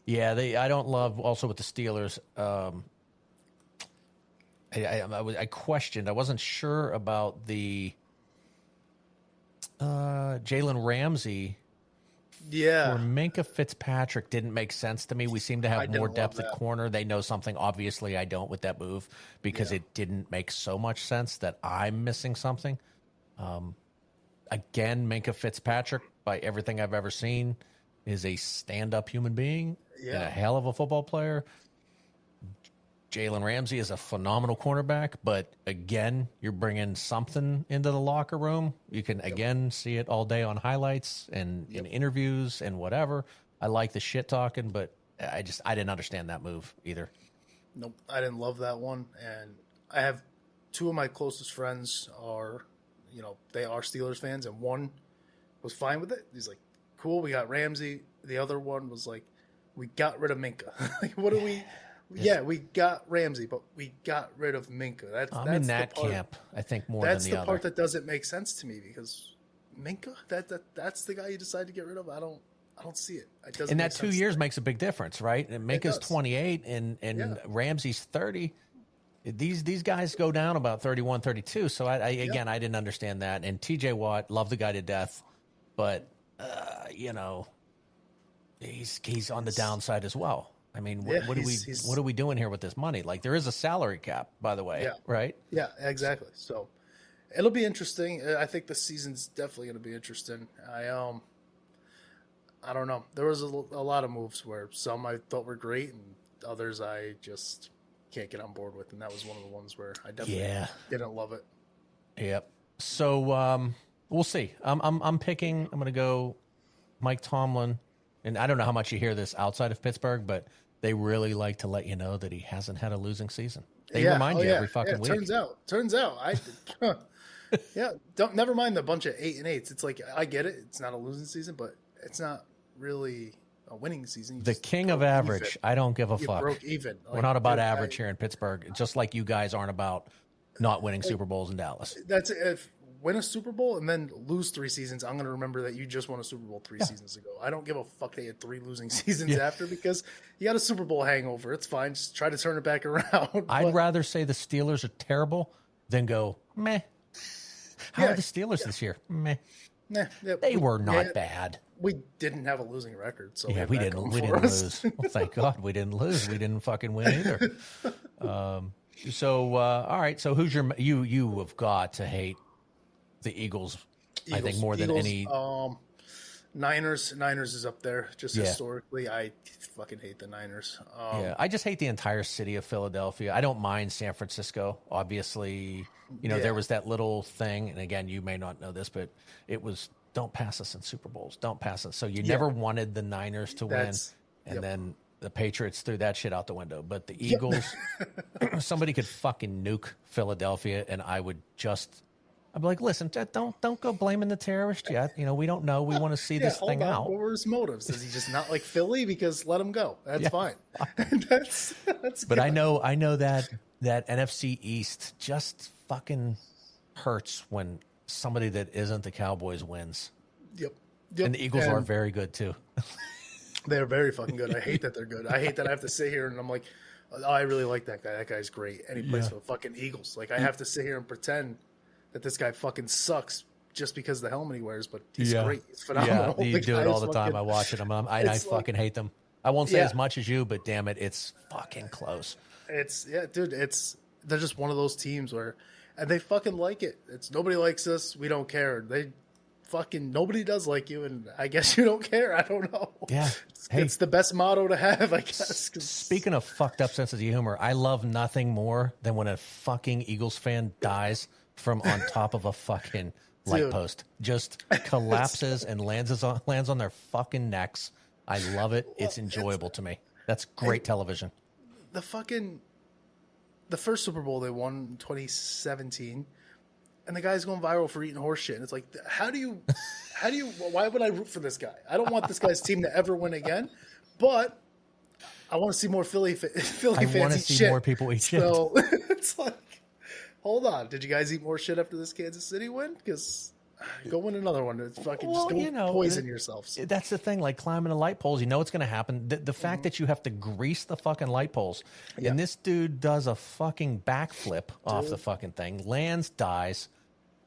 Yeah, I don't love also with the Steelers. I questioned. I wasn't sure about the Jalen Ramsey. Yeah. Or Minkah Fitzpatrick didn't make sense to me. We seem to have more depth at corner. They know something. Obviously, I don't with that move because it didn't make so much sense that I'm missing something. Again, Minkah Fitzpatrick, by everything I've ever seen, is a stand-up human being and a hell of a football player. Jalen Ramsey is a phenomenal cornerback, but again, you're bringing something into the locker room. You can, again, see it all day on highlights and in interviews and whatever. I like the shit talking, but I didn't understand that move either. Nope, I didn't love that one. And I have two of my closest friends they are Steelers fans, and one was fine with it. He's like, cool, we got Ramsey. The other one was like, we got rid of Minkah. What do we... Yeah, we got Ramsey, but we got rid of Minkah. That's in that camp, I think, more than the other. That's the part that doesn't make sense to me, because Minkah, that's the guy you decide to get rid of. I don't see it. It doesn't. And that 2 years makes a big difference, right? And Minkah's 28 and Ramsey's 30. These guys go down about 31, 32. So I didn't understand that. And TJ Watt, love the guy to death, but he's on the downside as well. I mean, what are we doing here with this money? Like, there is a salary cap, by the way, right? Yeah, exactly. So it'll be interesting. I think the season's definitely going to be interesting. I don't know. There was a lot of moves where some I thought were great, and others I just can't get on board with. And that was one of the ones where I definitely didn't love it. Yep. So we'll see. I'm picking. I'm going to go Mike Tomlin. And I don't know how much you hear this outside of Pittsburgh, but they really like to let you know that he hasn't had a losing season. They remind you every fucking week. Turns out. Never mind the bunch of 8-8s. It's like, I get it. It's not a losing season, but it's not really a winning season. The king of average. Even. I don't give a fuck. Broke even. We're not about average here in Pittsburgh, just like you guys aren't about not winning Super Bowls in Dallas. That's it. If win a Super Bowl and then lose 3 seasons, I'm going to remember that you just won a Super Bowl 3 seasons ago. I don't give a fuck that you had 3 losing seasons after, because you got a Super Bowl hangover. It's fine. Just try to turn it back around. I'd rather say the Steelers are terrible than go, meh. How are the Steelers this year? Meh. They were not bad. We didn't have a losing record, so we didn't lose. Well, thank God we didn't lose. We didn't fucking win either. All right. So who's you have got to hate the Eagles, I think, more than any. Niners is up there just historically. I fucking hate the Niners. I just hate the entire city of Philadelphia. I don't mind San Francisco. Obviously, there was that little thing, and again, you may not know this, but it was don't pass us in Super Bowls. Don't pass us. So you never wanted the Niners to win, and then the Patriots threw that shit out the window. But the Eagles, somebody could fucking nuke Philadelphia, and I'd be like, listen, don't go blaming the terrorist yet. We don't know. We want to see this thing out. What were his motives? Is he just not like Philly? Because let him go. That's fine. that's But good. I know that NFC East just fucking hurts when somebody that isn't the Cowboys wins. Yep. And the Eagles are very good too. They're very fucking good. I hate that they're good. I hate that I have to sit here and I'm like, oh, I really like that guy. That guy's great. And he plays for the fucking Eagles. Like, I have to sit here and pretend that this guy fucking sucks just because of the helmet he wears, but he's great. He's phenomenal. Yeah, you do it all the time. I watch it. I fucking hate them. I won't say as much as you, but damn it, it's fucking close. They're just one of those teams where, and they fucking like it. It's nobody likes us. We don't care. Nobody does like you, and I guess you don't care. I don't know. Yeah. It's the best motto to have, I guess. Speaking of fucked up sense of humor, I love nothing more than when a fucking Eagles fan dies from on top of a fucking light post. Just collapses and lands on their fucking necks. I love it. It's enjoyable to me. That's great television. The first Super Bowl they won in 2017, and the guy's going viral for eating horse shit. And it's like, why would I root for this guy? I don't want this guy's team to ever win again, but I want to see more Philly fans eat shit. More people eat shit. So it's like, hold on. Did you guys eat more shit after this Kansas City win? Because go win another one. It's fucking just go poison yourselves. That's the thing. Like climbing the light poles, you know what's going to happen. The fact that you have to grease the fucking light poles, and this dude does a fucking backflip off the fucking thing, lands, dies,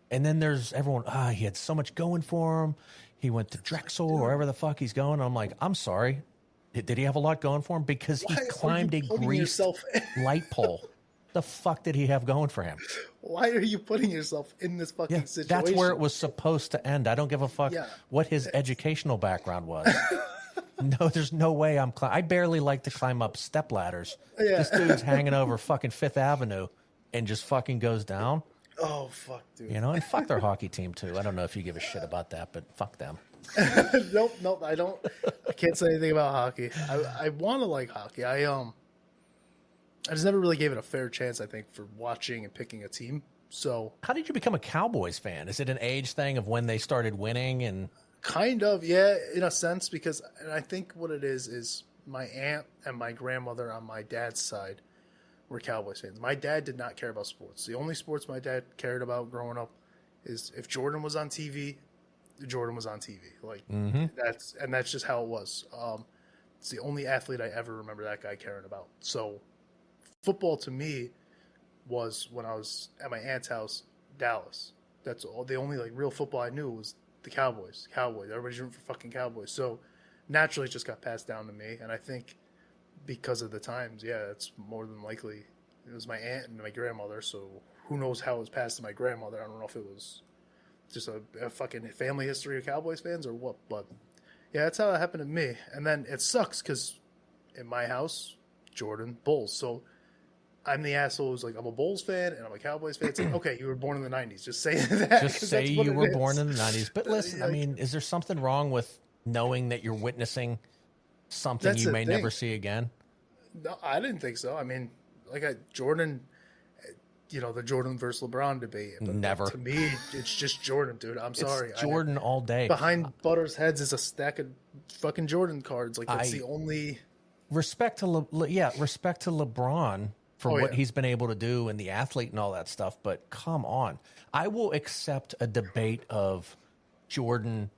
and then there's everyone. He had so much going for him. He went to Drexel or wherever the fuck he's going. I'm like, I'm sorry. Did he have a lot going for him? Because he climbed a greased light pole. The fuck did he have going for him? Why are you putting yourself in this fucking situation? That's where it was supposed to end. I don't give a fuck what his educational background was. No, there's no way I barely like to climb up step ladders. Yeah. This dude's hanging over fucking Fifth Avenue and just fucking goes down. Oh, fuck, dude. And fuck their hockey team, too. I don't know if you give a shit about that, but fuck them. Nope, I don't. I can't say anything about hockey. I want to like hockey. I just never really gave it a fair chance, I think, for watching and picking a team. So, how did you become a Cowboys fan? Is it an age thing of when they started winning? And kind of, yeah, in a sense, because I think what it is my aunt and my grandmother on my dad's side were Cowboys fans. My dad did not care about sports. The only sports my dad cared about growing up is if Jordan was on TV, Jordan was on TV. Like that's just how it was. It's the only athlete I ever remember that guy caring about. So football to me was when I was at my aunt's house, Dallas. That's all. The only like real football I knew was the Cowboys. Everybody's rooting for fucking Cowboys. So naturally, it just got passed down to me. And I think because of the times, it's more than likely it was my aunt and my grandmother. So who knows how it was passed to my grandmother? I don't know if it was just a fucking family history of Cowboys fans or what. But yeah, that's how it happened to me. And then it sucks because in my house, Jordan, Bulls. So I'm the asshole who's like, I'm a Bulls fan and I'm a Cowboys fan. It's like, okay, you were born in the 90s. Just say that. Just say you were born in the 90s. But listen, I mean, is there something wrong with knowing that you're witnessing something you may never see again? No, I didn't think so. I mean, like Jordan, the Jordan versus LeBron debate. But never. To me, it's just Jordan, dude. I'm sorry. It's Jordan all day. Behind Butter's heads is a stack of fucking Jordan cards. Like, that's the only... Respect to LeBron for what he's been able to do and the athlete and all that stuff, but come on. I will accept a debate of Jordan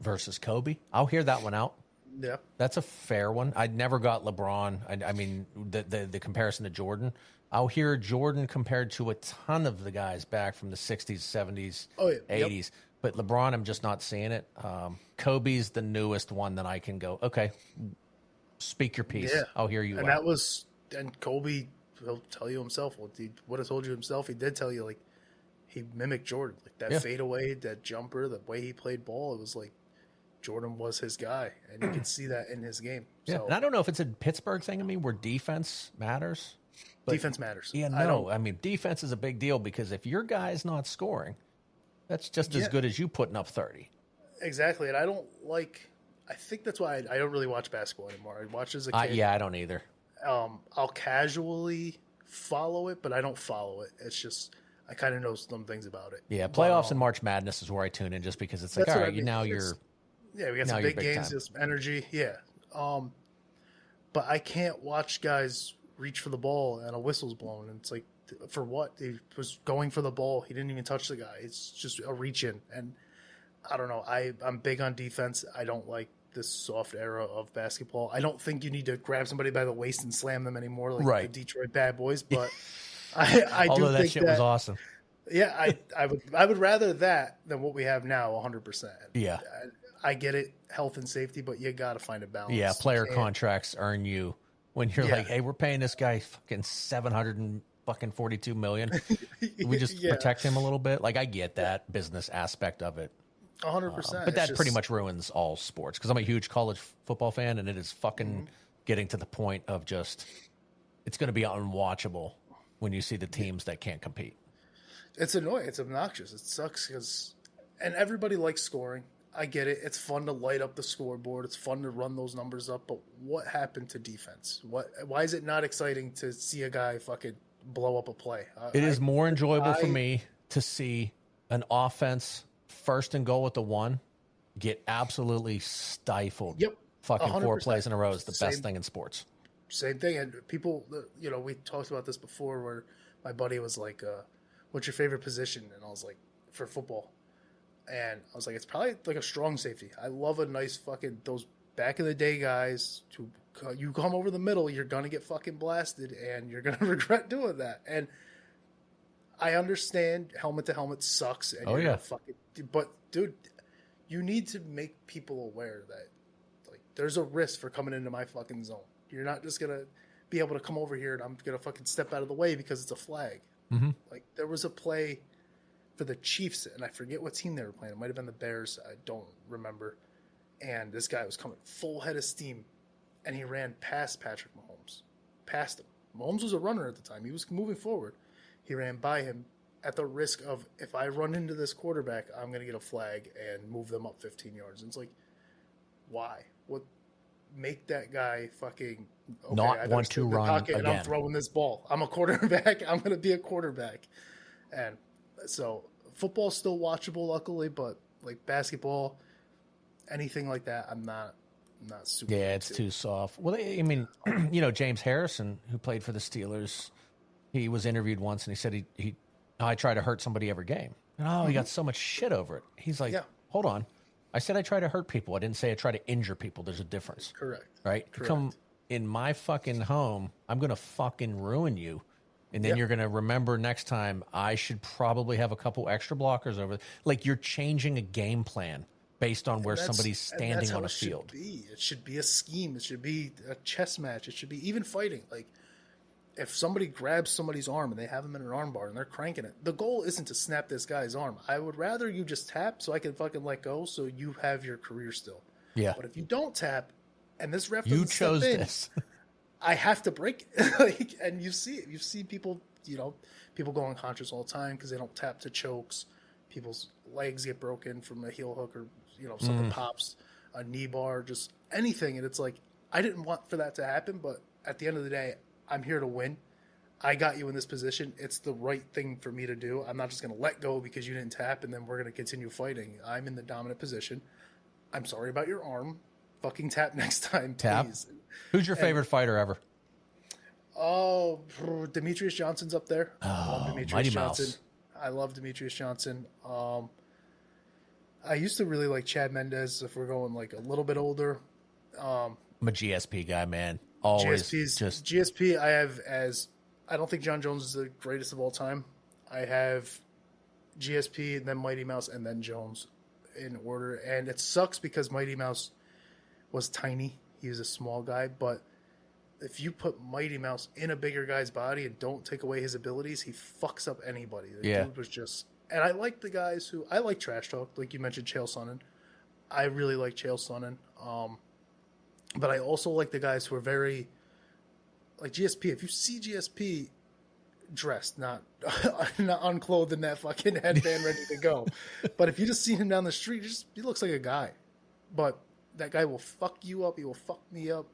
versus Kobe. I'll hear that one out. Yeah. That's a fair one. I never got LeBron. I mean, the comparison to Jordan. I'll hear Jordan compared to a ton of the guys back from the 60s, 70s, 80s. But LeBron, I'm just not seeing it. Kobe's the newest one that I can go, okay, speak your piece. Yeah. I'll hear you out. And Kobe... He'll tell you himself. Well, he would have told you himself. He did tell you, like, he mimicked Jordan. Like, that fadeaway, that jumper, the way he played ball. It was like, Jordan was his guy, and you can see that in his game. Yeah, So, and I don't know if it's a Pittsburgh thing. I mean, where defense matters. But defense matters. Yeah, no. I mean, defense is a big deal because if your guy's not scoring, that's just as good as you putting up 30. Exactly, and I think that's why I don't really watch basketball anymore. I watched as a kid. Yeah, I don't either. I'll casually follow it, but I don't follow it. It's just I kind of know some things about it. Yeah, playoffs and March Madness is where I tune in just because it's like, all right, now you're... Yeah, we got some big games, some energy. Yeah. But I can't watch guys reach for the ball and a whistle's blown. And it's like, for what? He was going for the ball. He didn't even touch the guy. It's just a reach in. And I don't know. I'm big on defense. I don't like this soft era of basketball. I don't think you need to grab somebody by the waist and slam them anymore like the Detroit Bad Boys. But I Although do that think shit was awesome. Yeah, I would rather that than what we have now 100%. Yeah. I get it, health and safety, but you got to find a balance. Yeah, player contracts earn you when you're like, hey, we're paying this guy fucking $742 million. We just protect him a little bit. Like, I get that business aspect of it. 100%. But that pretty much ruins all sports because I'm a huge college football fan, and it is fucking getting to the point of just it's going to be unwatchable when you see the teams that can't compete. It's annoying. It's obnoxious. It sucks because, and everybody likes scoring. I get it. It's fun to light up the scoreboard. It's fun to run those numbers up. But what happened to defense? Why is it not exciting to see a guy fucking blow up a play? It is more enjoyable for me to see an offense first and goal at the 1 get absolutely stifled. Yep. Fucking 100%. 4 plays in a row is the best thing in sports. Same thing. And people, we talked about this before where my buddy was like, what's your favorite position? And I was like, for football. And I was like, it's probably like a strong safety. I love a nice fucking, those back in the day guys who you come over the middle, you're going to get fucking blasted and you're going to regret doing that. And I understand helmet to helmet sucks. And but dude, you need to make people aware that like there's a risk for coming into my fucking zone. You're not just going to be able to come over here and I'm going to fucking step out of the way because it's a flag. Mm-hmm. Like there was a play for the Chiefs, and I forget what team they were playing. It might have been the Bears. I don't remember. And this guy was coming full head of steam, and he ran past Patrick Mahomes. Past him. Mahomes was a runner at the time. He was moving forward. He ran by him at the risk of, if I run into this quarterback, I'm going to get a flag and move them up 15 yards. And it's like, why? What? Make that guy fucking... Okay, not want to run again. And I'm throwing this ball. I'm a quarterback. I'm going to be a quarterback. And... So football's still watchable, luckily, but like basketball, anything like that, I'm not super. Yeah, it's too soft. Well, I mean, James Harrison, who played for the Steelers, he was interviewed once and he said I try to hurt somebody every game. And he got so much shit over it. He's like, hold on. I said I try to hurt people. I didn't say I try to injure people. There's a difference. Correct. Right? Correct. You come in my fucking home, I'm going to fucking ruin you. And then you're going to remember next time I should probably have a couple extra blockers over. Like you're changing a game plan based on where somebody's standing on a field. It should be a scheme. It should be a chess match. It should be even fighting. Like if somebody grabs somebody's arm and they have them in an arm bar and they're cranking it, the goal isn't to snap this guy's arm. I would rather you just tap so I can fucking let go so you have your career still. Yeah. But if you don't tap and this ref doesn't chose step in, this. I have to break it. And you see it. You see people, people go unconscious all the time because they don't tap to chokes. People's legs get broken from a heel hook or, something pops, a knee bar, just anything. And it's like, I didn't want for that to happen, but at the end of the day, I'm here to win. I got you in this position. It's the right thing for me to do. I'm not just going to let go because you didn't tap and then we're going to continue fighting. I'm in the dominant position. I'm sorry about your arm. Fucking tap next time, please. Who's your favorite fighter ever? Oh, Demetrius Johnson's up there. I love Demetrius Mighty Johnson. Mouse. I love Demetrius Johnson. I used to really like Chad Mendez if we're going like a little bit older. I'm a GSP guy, man. Always GSP I have as I don't think John Jones is the greatest of all time. I have GSP and then Mighty Mouse and then Jones in order. And it sucks because Mighty Mouse was tiny. He was a small guy, but if you put Mighty Mouse in a bigger guy's body and don't take away his abilities, he fucks up anybody. The dude was just... And I like the guys who... I like trash talk, like you mentioned, Chael Sonnen. I really like Chael Sonnen. But I also like the guys who are very like GSP. If you see GSP dressed, not unclothed in that fucking headband ready to go, but if you just see him down the street, he looks like a guy. But that guy will fuck you up. He will fuck me up.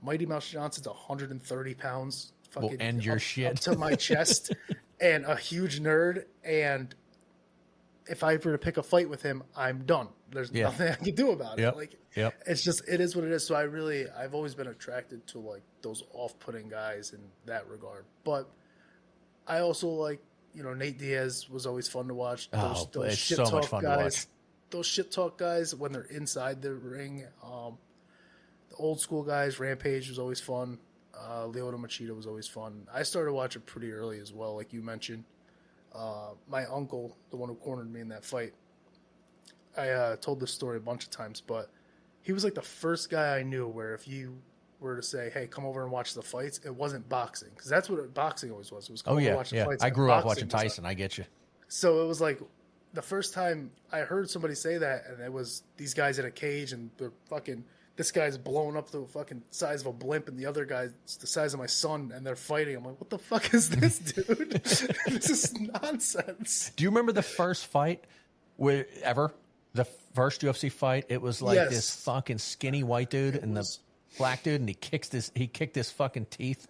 Mighty Mouse Johnson's 130 pounds. Fucking will end your shit up to my chest, and a huge nerd. And if I were to pick a fight with him, I'm done. There's nothing I can do about it. Like, it's just, it is what it is. So I've always been attracted to like those off-putting guys in that regard. But I also like, Nate Diaz was always fun to watch. Those shit so talk much fun guys, to watch. Those shit talk guys when they're inside the ring. The old school guys, Rampage was always fun. Lyoto Machida was always fun. I started watching pretty early as well, like you mentioned. My uncle, the one who cornered me in that fight, I told this story a bunch of times, but he was like the first guy I knew where if you were to say, hey, come over and watch the fights, it wasn't boxing. Because that's what boxing always was. It was come over and watch the fights. I grew up watching Tyson. I get you. So it was like the first time I heard somebody say that, and it was these guys in a cage, and they're fucking, this guy's blown up to the fucking size of a blimp, and the other guy's the size of my son, and they're fighting. I'm like, what the fuck is this, dude? This is nonsense. Do you remember the first fight ever? The first UFC fight? It was like this fucking skinny white dude and the black dude, and he kicked his fucking teeth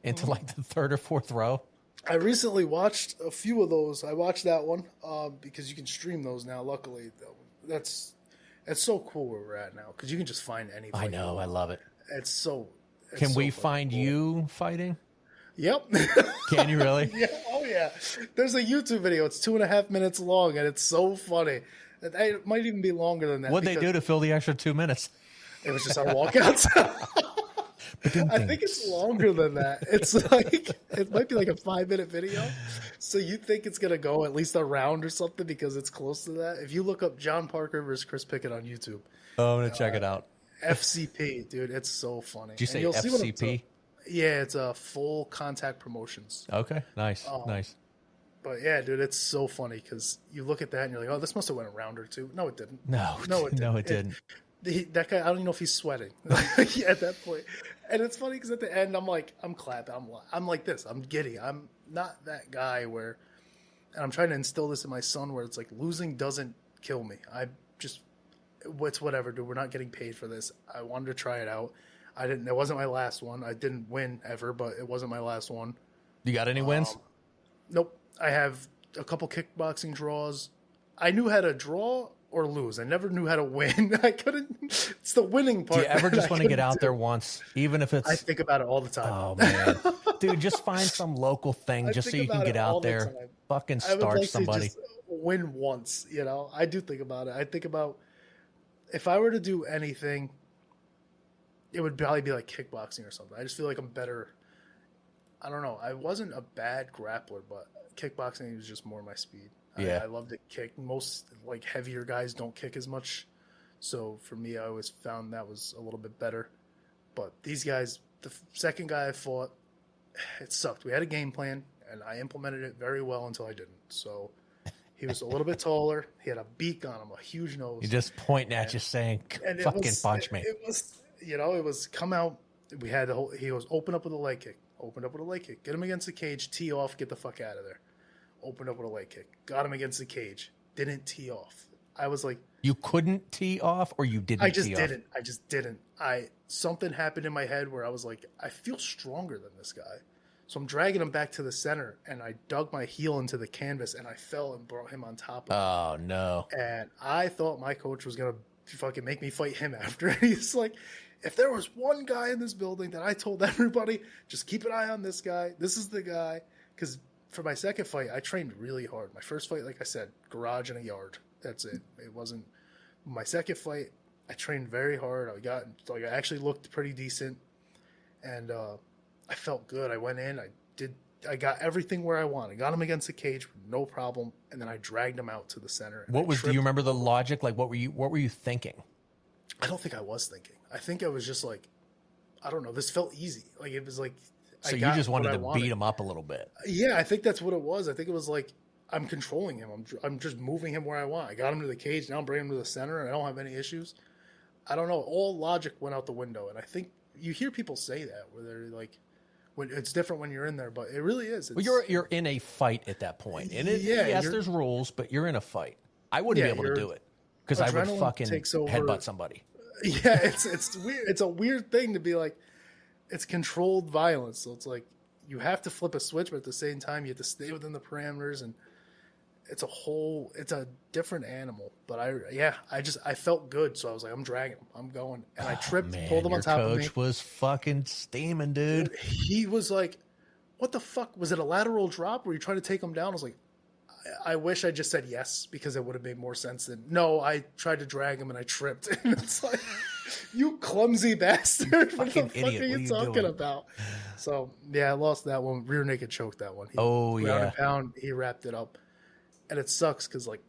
into like the third or fourth row. I recently watched a few of those. I watched that one because you can stream those now. Luckily, it's so cool where we're at now because you can just find any fight. I know, I love it. Can we find you fighting? Yep. Can you really? Yeah. Oh yeah. There's a YouTube video. It's 2.5 minutes long, and it's so funny. It might even be longer than that. What'd they do to fill the extra 2 minutes? It was just our walkouts. I think it's longer than that. It's like, it might be like a 5-minute video. So you think it's going to go at least a round or something because it's close to that. If you look up John Parker versus Chris Pickett on YouTube. Oh, I'm going to check it out. FCP, dude. It's so funny. Did you say FCP? Yeah, it's a Full Contact Promotions. Okay, nice, nice. But yeah, dude, it's so funny because you look at that and you're like, oh, this must have went a round or two. No, it didn't. No, it didn't. That guy, I don't even know if he's sweating at that point. And it's funny because at the end, I'm like, I'm clapping. I'm like this. I'm giddy. I'm not that guy where, and I'm trying to instill this in my son where it's like losing doesn't kill me. It's whatever, dude. We're not getting paid for this. I wanted to try it out. It wasn't my last one. I didn't win ever, but it wasn't my last one. You got any wins? Nope. I have a couple kickboxing draws. I knew how to draw or lose. I never knew how to win. I couldn't. It's the winning part. Do you ever just want to get out there once, even if it's? I think about it all the time. Oh man, dude, just find some local thing just so you can get out there. Fucking start somebody. To just win once, I do think about it. I think about if I were to do anything, it would probably be like kickboxing or something. I just feel like I'm better. I don't know. I wasn't a bad grappler, but kickboxing was just more my speed. Yeah. I love to kick. Most like heavier guys don't kick as much. So for me, I always found that was a little bit better. But these guys, the second guy I fought, it sucked. We had a game plan, and I implemented it very well until I didn't. So he was a little bit taller. He had a beak on him, a huge nose. You're just pointing at you saying, fucking punch me. It was come out. He goes, open up with a leg kick. Opened up with a leg kick. Get him against the cage. Tee off. Get the fuck out of there. Opened up with a leg kick. Got him against the cage. Didn't tee off. I was like... You couldn't tee off or you didn't tee off? I just didn't. Something happened in my head where I was like, I feel stronger than this guy. So I'm dragging him back to the center, and I dug my heel into the canvas, and I fell and brought him on top of me. Oh, no. And I thought my coach was going to fucking make me fight him after. He's like... If there was one guy in this building that I told everybody, just keep an eye on this guy. This is the guy. Because for my second fight, I trained really hard. My first fight, like I said, garage and a yard. That's it. It wasn't my second fight. I trained very hard. I actually looked pretty decent, and I felt good. I went in. I got everything where I wanted. Got him against the cage, no problem, and then I dragged him out to the center. Do you remember the logic? Like, what were you thinking? I don't think I was thinking. I think I was just like, I don't know. This felt easy. Like it was like. So you just wanted to beat him up a little bit. Yeah, I think that's what it was. I think it was like I'm controlling him. I'm just moving him where I want. I got him to the cage. Now I'm bringing him to the center, and I don't have any issues. I don't know. All logic went out the window, and I think you hear people say that where they're like, when it's different when you're in there, but it really is. Well, you're in a fight at that point, and yes, there's rules, but you're in a fight. I wouldn't be able to do it because I would fucking headbutt somebody. Yeah, it's weird. It's a weird thing to be like. It's controlled violence, so it's like you have to flip a switch, but at the same time, you have to stay within the parameters, and it's a different animal. But I felt good, so I was like, I'm dragging him, I'm going, and I tripped, pulled him on top of me. Coach was fucking steaming, dude. He was like, "What the fuck? Was it a lateral drop? Were you trying to take him down?" I was like, I wish I just said yes because it would have made more sense than no. I tried to drag him and I tripped, and it's like. You clumsy bastard. What the fuck are you talking about? So, yeah, I lost that one. Rear naked choke that one. Ground and pound, he wrapped it up. And it sucks because, like,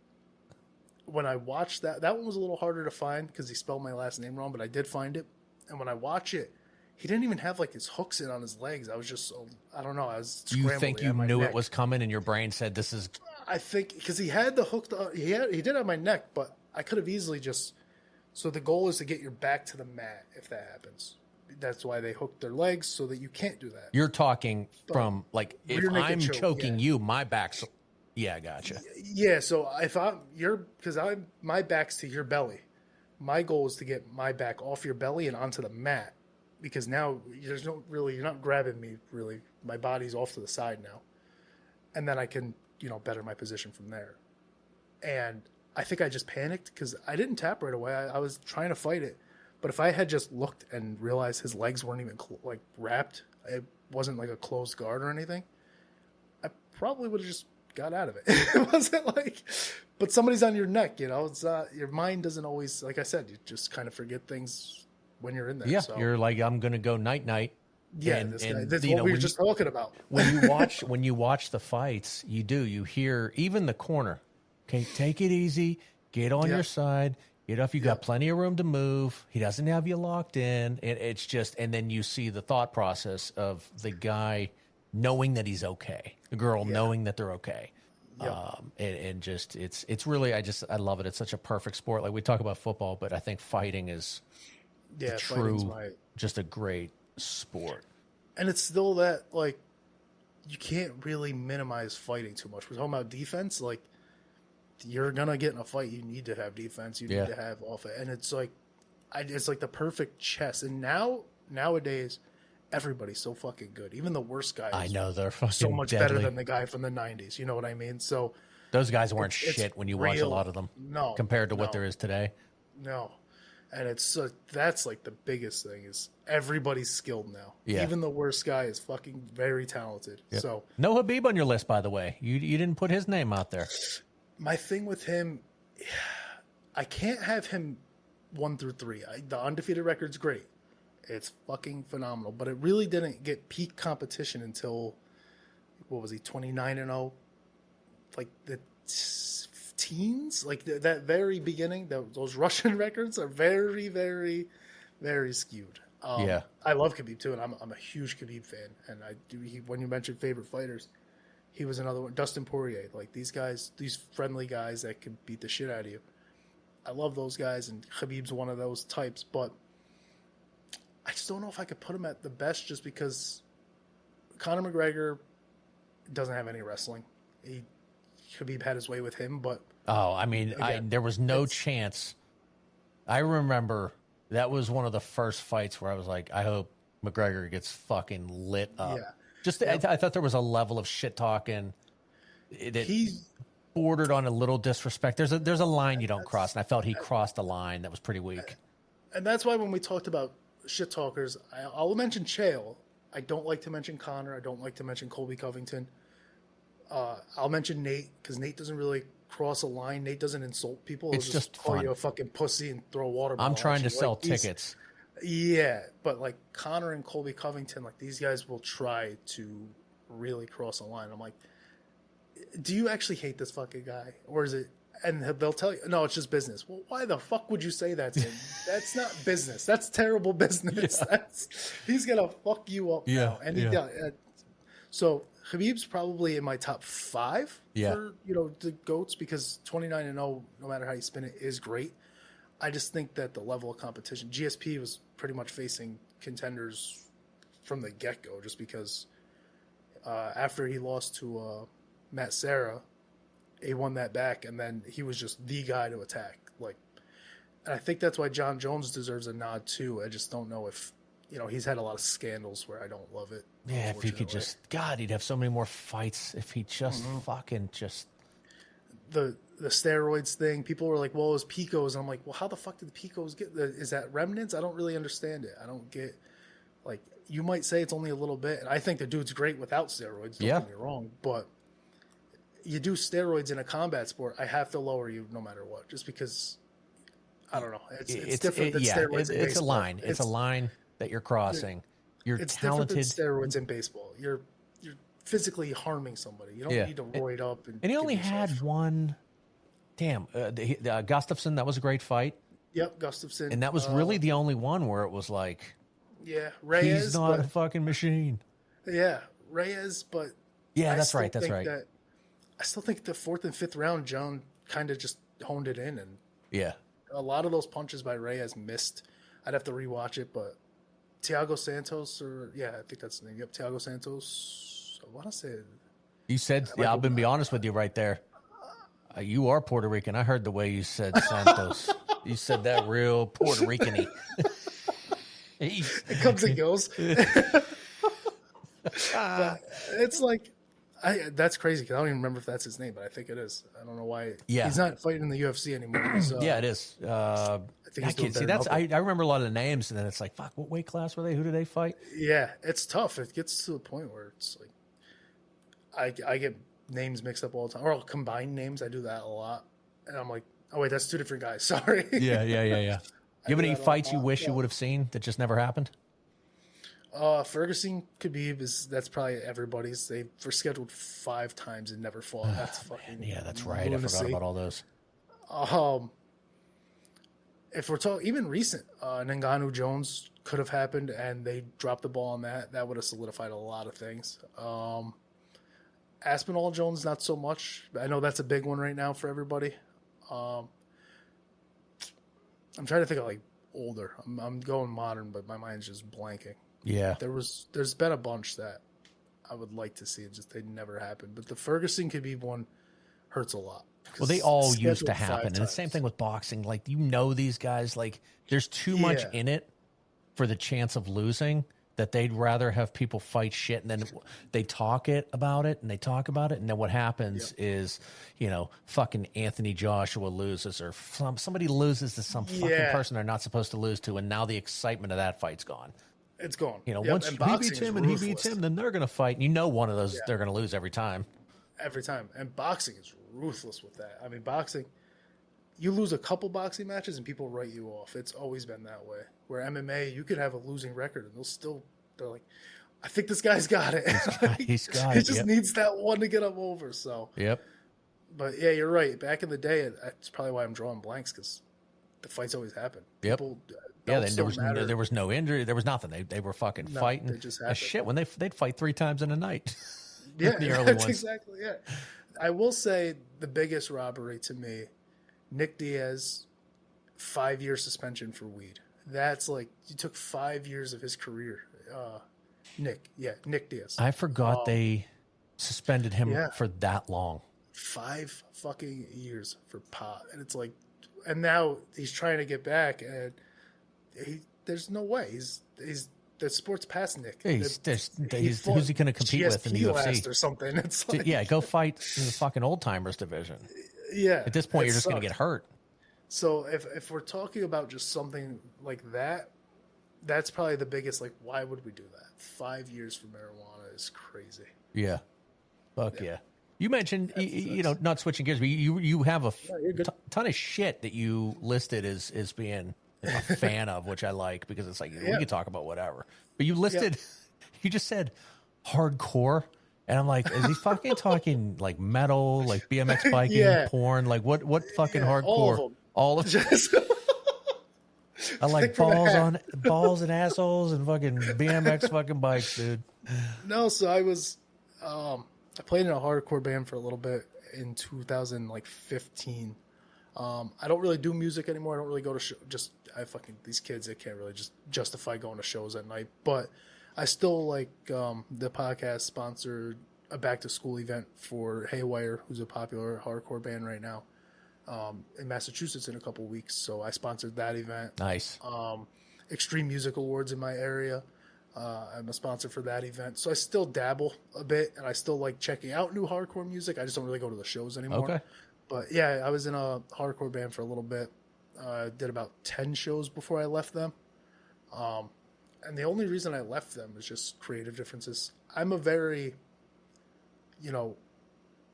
when I watched that one was a little harder to find because he spelled my last name wrong, but I did find it. And when I watch it, he didn't even have, like, his hooks in on his legs. I was just, I don't know. I was scrambling. You think you knew it was coming and your brain said this is... I think, because he had the hook, he did have my neck, but I could have easily just... So the goal is to get your back to the mat if that happens. That's why they hook their legs so that you can't do that. You're talking from like if I'm choking you, my back's yeah, gotcha. Yeah, so if my back's to your belly. My goal is to get my back off your belly and onto the mat because now you're not grabbing me really. My body's off to the side now. And then I can, better my position from there. And I think I just panicked because I didn't tap right away. I was trying to fight it. But if I had just looked and realized his legs weren't even wrapped, it wasn't like a closed guard or anything, I probably would have just got out of it. It wasn't like, but somebody's on your neck, it's your mind doesn't always, like I said, you just kind of forget things when you're in there. Yeah, so. You're like, I'm going to go night. Yeah, that's what we were just talking about. when you watch the fights, you hear even the corner. Okay, take it easy. Get on your side. Get off. You got plenty of room to move. He doesn't have you locked in. It's just, and then you see the thought process of the guy knowing that he's okay, the girl knowing that they're okay. Yep. And just, it's really, I love it. It's such a perfect sport. Like we talk about football, but I think fighting is just a great sport. And it's still that, like, you can't really minimize fighting too much. We're talking about defense, like, you're gonna get in a fight. You need to have defense. You need to have off it, and it's like, it's like the perfect chess. And nowadays, everybody's so fucking good. Even the worst guys. I know they're fucking so much deadly. better than the guy from the '90s. You know what I mean? So those guys weren't shit when you watch a lot of them. No, compared to what there is today. No, and it's that's like the biggest thing is everybody's skilled now. Yeah. Even the worst guy is fucking very talented. Yep. So no Habib on your list, by the way. You didn't put his name out there. My thing with him, I can't have him 1 through 3. The undefeated record's great. It's fucking phenomenal. But it really didn't get peak competition until, what was he, 29-0? Like the teens? Like that very beginning, those Russian records are very, very, very skewed. I love Khabib too, and I'm a huge Khabib fan. And when you mentioned favorite fighters, he was another one. Dustin Poirier, like these guys, these friendly guys that can beat the shit out of you. I love those guys, and Khabib's one of those types. But I just don't know if I could put him at the best, just because Conor McGregor doesn't have any wrestling. Khabib had his way with him, but again, there was no chance. I remember that was one of the first fights where I was like, I hope McGregor gets fucking lit up. Yeah. I thought there was a level of shit talking that he bordered on a little disrespect. There's a line you don't cross, and I felt he crossed a line that was pretty weak. And that's why when we talked about shit talkers, I'll mention Chael. I don't like to mention Conor. I don't like to mention Colby Covington. I'll mention Nate because Nate doesn't really cross a line. Nate doesn't insult people. It's just call fun. You a fucking pussy and throw a water bottle. I'm trying to sell tickets. Yeah, but like Conor and Colby Covington, like these guys will try to really cross a line. I'm like, do you actually hate this fucking guy? Or is it, and they'll tell you, no, it's just business. Well, why the fuck would you say that to him? That's not business. That's terrible business. Yeah. He's going to fuck you up now. And so Khabib's probably in my top 5 for, the GOATs, because 29-0, no matter how you spin it, is great. I just think that the level of competition, GSP was pretty much facing contenders from the get-go, just because after he lost to Matt Serra, he won that back, and then he was just the guy to attack. And I think that's why John Jones deserves a nod too. I just don't know if, he's had a lot of scandals where I don't love it. Yeah, if he could just, God, he'd have so many more fights if he just fucking just. The steroids thing, people were like, well, it was Picos. And I'm like, well, how the fuck did the Picos get? Is that remnants? I don't really understand it. I don't get, you might say it's only a little bit. And I think the dude's great without steroids. Don't get me wrong. But you do steroids in a combat sport, I have to lower you no matter what, just because. I don't know. It's different than steroids in baseball. It's a line. It's a line that you're crossing. You're talented. It's different than steroids in baseball. You're physically harming somebody. You don't need to roid up. And he only had one. Damn, Gustafsson. That was a great fight. Yep, Gustafsson. And that was really the only one where it was like, Reyes. He's not a fucking machine. Yeah, Reyes. But that's right. That's right. I still think the 4th and 5th round, Joan kind of just honed it in, and a lot of those punches by Reyes missed. I'd have to rewatch it, but Thiago Santos, I think that's the name. Yep, Thiago Santos. I want to say. You said, I'm going to be honest with you right there. You are Puerto Rican. I heard the way you said Santos. You said that real Puerto Rican-y. It comes and goes. But it's like, that's crazy because I don't even remember if that's his name, but I think it is. I don't know why. Yeah, he's not fighting in the UFC anymore. It is. I think he's doing better. I remember a lot of the names, and then it's like, fuck, what weight class were they? Who did they fight? Yeah, it's tough. It gets to the point where it's like, I get names mixed up all the time, or I'll combine names. I do that a lot, and I'm like, oh wait, that's 2 different guys. Sorry. Yeah. You have any fights you wish you would have seen that just never happened? Ferguson, Khabib that's probably everybody's. They were scheduled 5 times and never fought. That's fucking that's right. Lunacy. I forgot about all those. If we're talking even recent, Ngannou Jones could have happened, and they dropped the ball on that. That would have solidified a lot of things. Aspinall Jones, not so much. I know that's a big one right now for everybody. I'm trying to think of older. I'm going modern, but my mind's just blanking. Yeah, there's been a bunch that I would like to see. It just they never happened. But the Ferguson Khabib one hurts a lot. Well, they all used to happen, and the same thing with boxing. These guys. There's too much in it for the chance of losing that they'd rather have people fight shit, and then they talk about it, and then what happens is, fucking Anthony Joshua loses, or somebody loses to some fucking person they're not supposed to lose to, and now the excitement of that fight's gone. It's gone. Once he beats him and he beats him, then they're going to fight. And one of those they're going to lose every time. Every time. And boxing is ruthless with that. I mean, boxing, you lose a couple boxing matches and people write you off. It's always been that way. Where MMA, you could have a losing record and they're like, I think this guy's got it. He's got it. He just needs that one to get him over. So. Yep. But yeah, you're right. Back in the day, that's probably why I'm drawing blanks, because the fights always happen. Yep. There was no injury. There was nothing. They were fucking fighting. They just happened. Shit when they'd fight 3 times in a night. Yeah, the early that's ones. Exactly. Yeah, I will say the biggest robbery to me, Nick Diaz, 5-year suspension for weed. That's you took 5 years of his career. Nick Diaz. I forgot they suspended him for that long. 5 fucking years for pot, and it's and now he's trying to get back, and there's no way he's the sport's past Nick. Who's he going to compete with in the UFC or something? It's go fight in the fucking old timers division. Yeah, at this point you're just going to get hurt. So if we're talking about just something like that, that's probably the biggest. Why would we do that? 5 years for marijuana is crazy. Yeah, fuck yeah. You mentioned, not switching gears, but you have a ton of shit that you listed as being a fan of, which I like, because it's we can talk about whatever. But you listed, you just said hardcore, and I'm like, is he fucking talking metal, BMX biking, porn, what fucking hardcore? All of them. I like balls and assholes and fucking BMX fucking bikes, dude. No, so I was I played in a hardcore band for a little bit in 2015. I don't really do music anymore. I don't really go to these kids, they can't really just justify going to shows at night. But I still the podcast sponsored a back to school event for Haywire, who's a popular hardcore band right now, in Massachusetts in a couple weeks. So I sponsored that event. Nice. Extreme Music Awards in my area. I'm a sponsor for that event. So I still dabble a bit, and I still like checking out new hardcore music. I just don't really go to the shows anymore. Okay. But yeah, I was in a hardcore band for a little bit. Did about 10 shows before I left them. And the only reason I left them is just creative differences. I'm a very,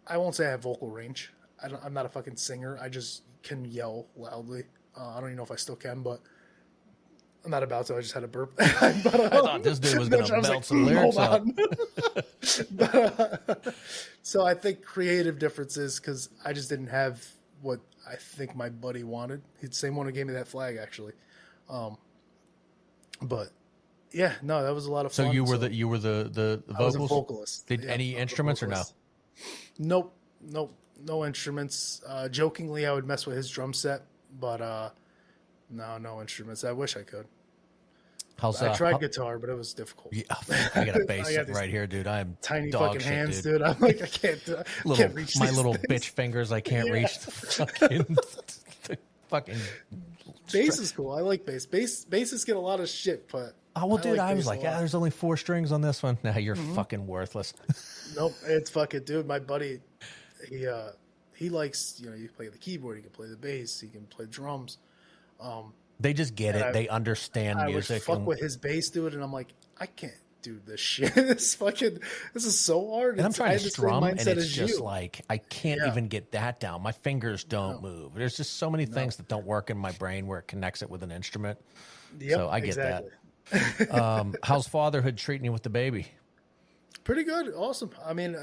I won't say I have vocal range. I'm not a fucking singer. I just can yell loudly. I don't even know if I still can, but I'm not about to. I just had a burp. But, I thought this dude was going to belt some lyrics out. So I think creative differences, because I just didn't have what I think my buddy wanted. He's the same one who gave me that flag, actually. But yeah, no, that was a lot of fun. So you were the vocals? I was a vocalist. Did any instruments or no? Nope, no instruments. Jokingly, I would mess with his drum set, but no instruments. I wish I could. I tried guitar, but it was difficult. Yeah, I got a bass right here, dude. I'm tiny dog fucking shit, hands, dude. I'm like, I can't reach my these little things. bitch fingers. I can't reach the fucking. Bass is cool. I like bass. Bassists get a lot of shit, but dude, I was like, there's only 4 strings on this one. Nah, you're fucking worthless. Nope, it's fucking, dude. My buddy, he likes, you play the keyboard, he can play the bass, he can play drums. They just get it. They understand music. I would fuck with his bass, dude, and I'm like, I can't do this shit. This is so hard. And I'm trying to strum, and it's just like, I can't even get that down. My fingers don't move. There's just so many things that don't work in my brain where it connects it with an instrument. Yep, so I get that. How's fatherhood treating you with the baby? Pretty good. Awesome. I mean,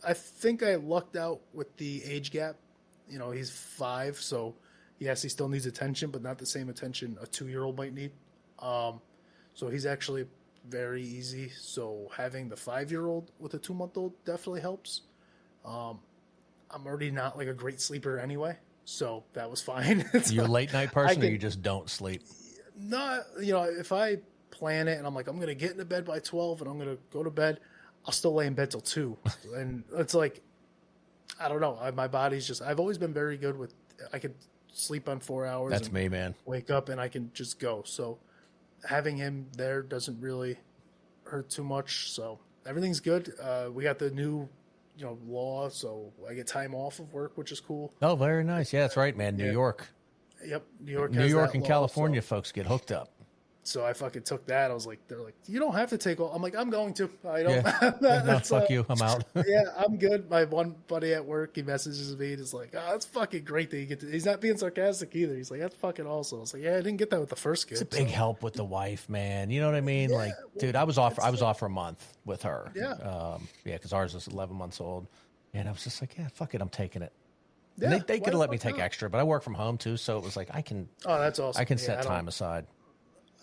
I think I lucked out with the age gap. He's 5, so yes, he still needs attention, but not the same attention a 2-year-old might need. So he's actually very easy. So having the 5-year-old with a 2-month-old definitely helps. I'm already not like a great sleeper anyway, so that was fine. You're a late night person, or you just don't sleep? No, if I plan it and I'm like, I'm going to get into bed by 12 and I'm going to go to bed, I'll still lay in bed till 2. And it's like, I don't know. My body's just, I've always been very good with, I could sleep on 4 hours. That's me, man. Wake up and I can just go. So having him there doesn't really hurt too much. So everything's good. We got the new, law. So I get time off of work, which is cool. Oh, very nice. Yeah, that's right, man. New York. Yep. New York and California folks get hooked up. So I fucking took that. I was like, they're like, you don't have to take all. I'm like, I'm going to. I don't. Yeah. No, fuck you. I'm out. Yeah, I'm good. My one buddy at work, he messages me. He's like, that's fucking great that you get to. He's not being sarcastic either. He's like, that's fucking awesome. I was like, yeah, I didn't get that with the first kid. It's a big help with the wife, man. You know what I mean? Yeah, dude, I was off for a month with her. Yeah. Because ours was 11 months old. And I was just like, yeah, fuck it. I'm taking it. Yeah, and they could have let me take extra, but I work from home too. So it was like, I can. Oh, that's awesome. I can set time aside.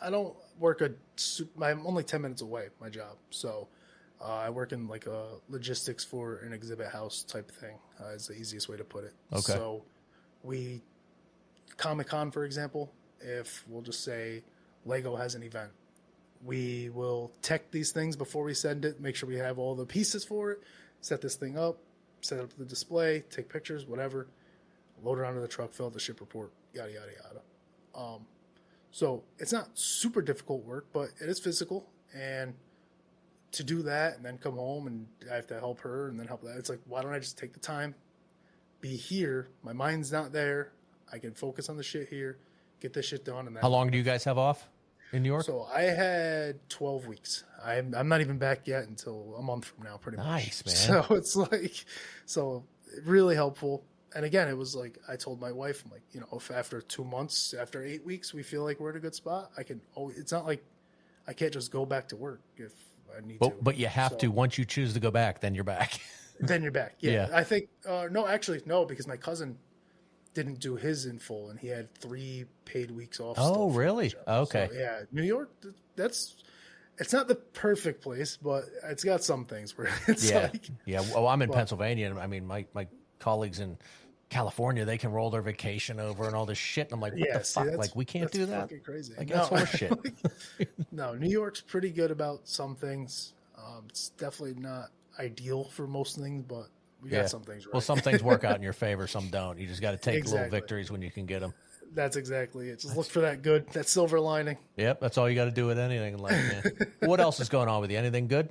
I don't work I'm only 10 minutes away, my job. So I work in like a logistics for an exhibit house type thing is the easiest way to put it. Okay. So Comic-Con, for example, if we'll just say Lego has an event, we will tech these things before we send it, make sure we have all the pieces for it, set this thing up, set up the display, take pictures, whatever, load it onto the truck, fill out the ship report, yada, yada, yada. So it's not super difficult work, but it is physical. And to do that and then come home and I have to help her and then help that, it's like, why don't I just take the time, be here? My mind's not there. I can focus on the shit here, get this shit done. And how long do you guys have off in New York? So I had 12 weeks. I'm not even back yet until a month from now, pretty much. Nice, man. So it's like, really helpful. And again, it was like, I told my wife, I'm like, if after 2 months, after 8 weeks, we feel like we're in a good spot, it's not like I can't just go back to work if I need to. But you have to, once you choose to go back, then you're back. Then you're back. Yeah. I think, no, because my cousin didn't do his in full and he had 3 paid weeks off. Oh, really? Okay. So, yeah. New York, it's not the perfect place, but it's got some things where it's like. Yeah. Well, I'm in Pennsylvania, and I mean, my colleagues in California, they can roll their vacation over and all this shit. And I'm like, what the fuck? Like, we can't do that. Fucking crazy. Like, that's horse shit. No, New York's pretty good about some things. It's definitely not ideal for most things, but we got some things right. Well, some things work out in your favor, some don't. You just got to take little victories when you can get them. That's exactly it. Just look for that silver lining. Yep, that's all you got to do with anything in life, man. What else is going on with you? Anything good?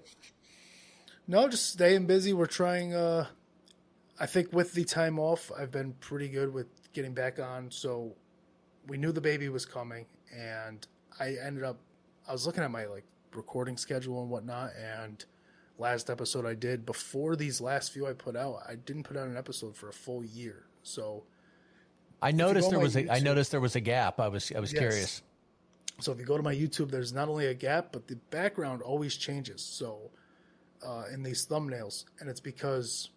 No, just staying busy. We're trying. I think with the time off, I've been pretty good with getting back on. So we knew the baby was coming, and I was looking at my recording schedule and whatnot, and last episode I did before these last few I put out, I didn't put out an episode for a full year. So I noticed there was a gap. I was curious. So if you go to my YouTube, there's not only a gap, but the background always changes. So in these thumbnails, and it's because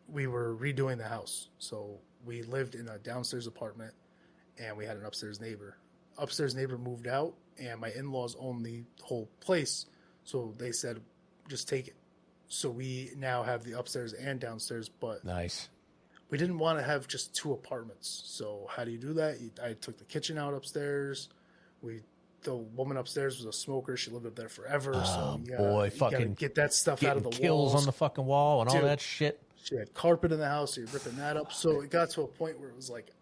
we were redoing the house. So we lived in a downstairs apartment, and we had an upstairs neighbor. Upstairs neighbor moved out, and my in-laws own the whole place. So they said, just take it. So we now have the upstairs and downstairs, but nice. We didn't want to have just two apartments. So how do you do that? I took the kitchen out upstairs. The woman upstairs was a smoker. She lived up there forever. Oh, so boy, fucking get that stuff out of the kills on the fucking wall and all that shit. She had carpet in the house. So you're ripping that up. So it got to a point where it was like,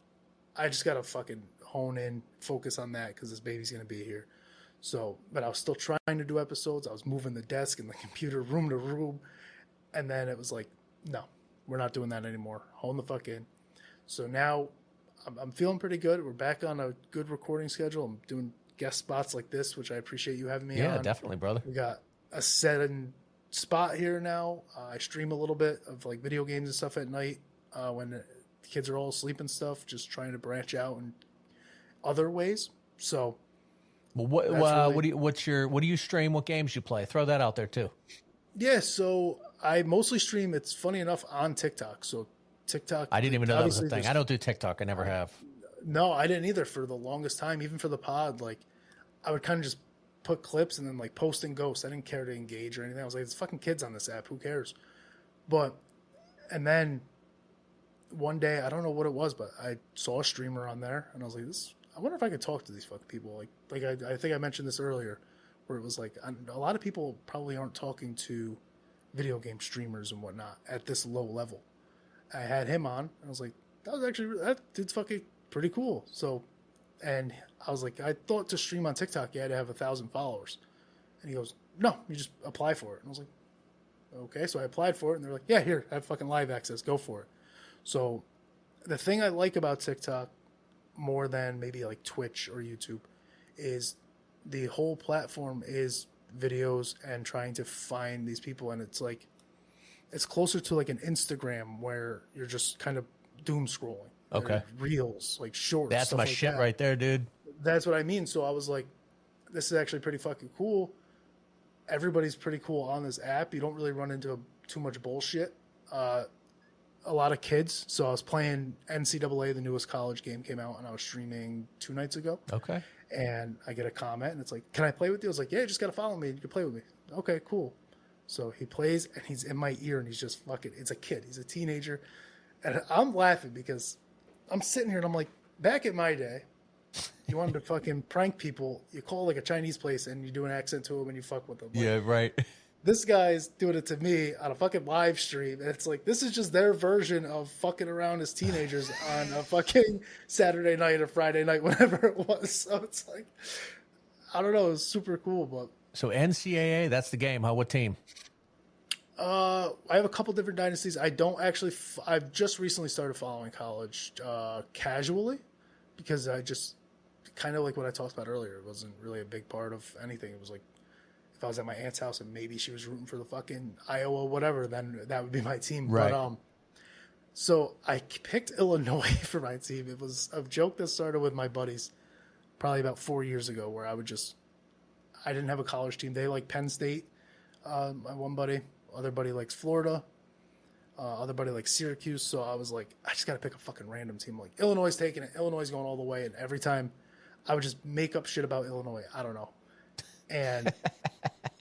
I just got to fucking hone in, focus on that because this baby's going to be here. So, but I was still trying to do episodes. I was moving the desk and the computer room to room. And then it was like, no, we're not doing that anymore. Hone the fuck in. So now I'm feeling pretty good. We're back on a good recording schedule. I'm doing guest spots like this, which I appreciate you having me on. Yeah, definitely, brother. We got a set spot here now. I stream a little bit of video games and stuff at night when the kids are all asleep and stuff, just trying to branch out in other ways. So, well, what do you stream? What games you play? Throw that out there too. Yeah, so I mostly stream. It's funny enough on TikTok. So TikTok. I didn't even know that was a thing. I don't do TikTok. I never have. No, I didn't either for the longest time. Even for the pod, I would kind of just put clips and then post and ghost. I didn't care to engage or anything. I was like, it's fucking kids on this app. Who cares? And then one day, I don't know what it was, but I saw a streamer on there, and I was like, I wonder if I could talk to these fucking people. I think I mentioned this earlier, where it was a lot of people probably aren't talking to video game streamers and whatnot at this low level. I had him on, and I was like, that dude's fucking pretty cool. So, and I was like, I thought to stream on TikTok, you had to have 1,000 followers. And he goes, no, you just apply for it. And I was like, okay. So I applied for it, and they're like, yeah, here, have fucking live access. Go for it. So the thing I like about TikTok more than maybe Twitch or YouTube is the whole platform is videos and trying to find these people. And it's closer to an Instagram where you're just kind of doom scrolling. Okay. Reels, shorts. That's my shit right there, dude. That's what I mean. So I was like, this is actually pretty fucking cool. Everybody's pretty cool on this app. You don't really run into too much bullshit. A lot of kids. So I was playing NCAA, the newest college game came out, and I was streaming 2 nights ago. Okay. And I get a comment, and it's like, can I play with you? I was like, yeah, you just got to follow me. You can play with me. Okay, cool. So he plays, and he's in my ear, and he's just fucking, it's a kid. He's a teenager. And I'm laughing because I'm sitting here, and I'm like, back in my day, you wanted to fucking prank people. You call a Chinese place, and you do an accent to them, and you fuck with them. Yeah, right. This guy's doing it to me on a fucking live stream. And it's like, this is just their version of fucking around as teenagers on a fucking Saturday night or Friday night, whatever it was. So it's I don't know. It was super cool. But so NCAA, that's the game, huh? What team? I have a couple different dynasties. I don't actually, I've just recently started following college casually because I just kind of what I talked about earlier. It wasn't really a big part of anything. It was if I was at my aunt's house and maybe she was rooting for the fucking Iowa, whatever, then that would be my team. Right. But, so I picked Illinois for my team. It was a joke that started with my buddies probably about 4 years ago where I didn't have a college team. They like Penn State. My one buddy, other buddy likes Florida. Other buddy likes Syracuse. So I was like, I just got to pick a fucking random team. Illinois is taking it. Illinois is going all the way. And every time I would just make up shit about Illinois. I don't know. And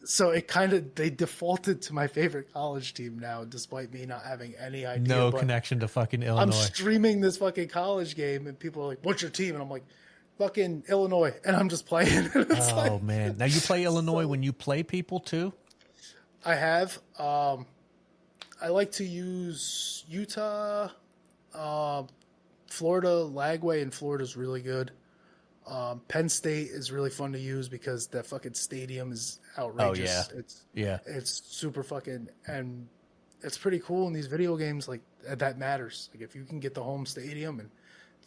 so they defaulted to my favorite college team now, despite me not having any idea. No connection to fucking Illinois. I'm streaming this fucking college game, and people are like, "What's your team?" And I'm like, "Fucking Illinois," and I'm just playing. Oh man! Now you play Illinois when you play people too. I have. I like to use Utah, Florida. Lagway in Florida is really good. Penn State is really fun to use because that fucking stadium is outrageous. Oh yeah, it's super fucking, and it's pretty cool in these video games. Like that matters. Like if you can get the home stadium and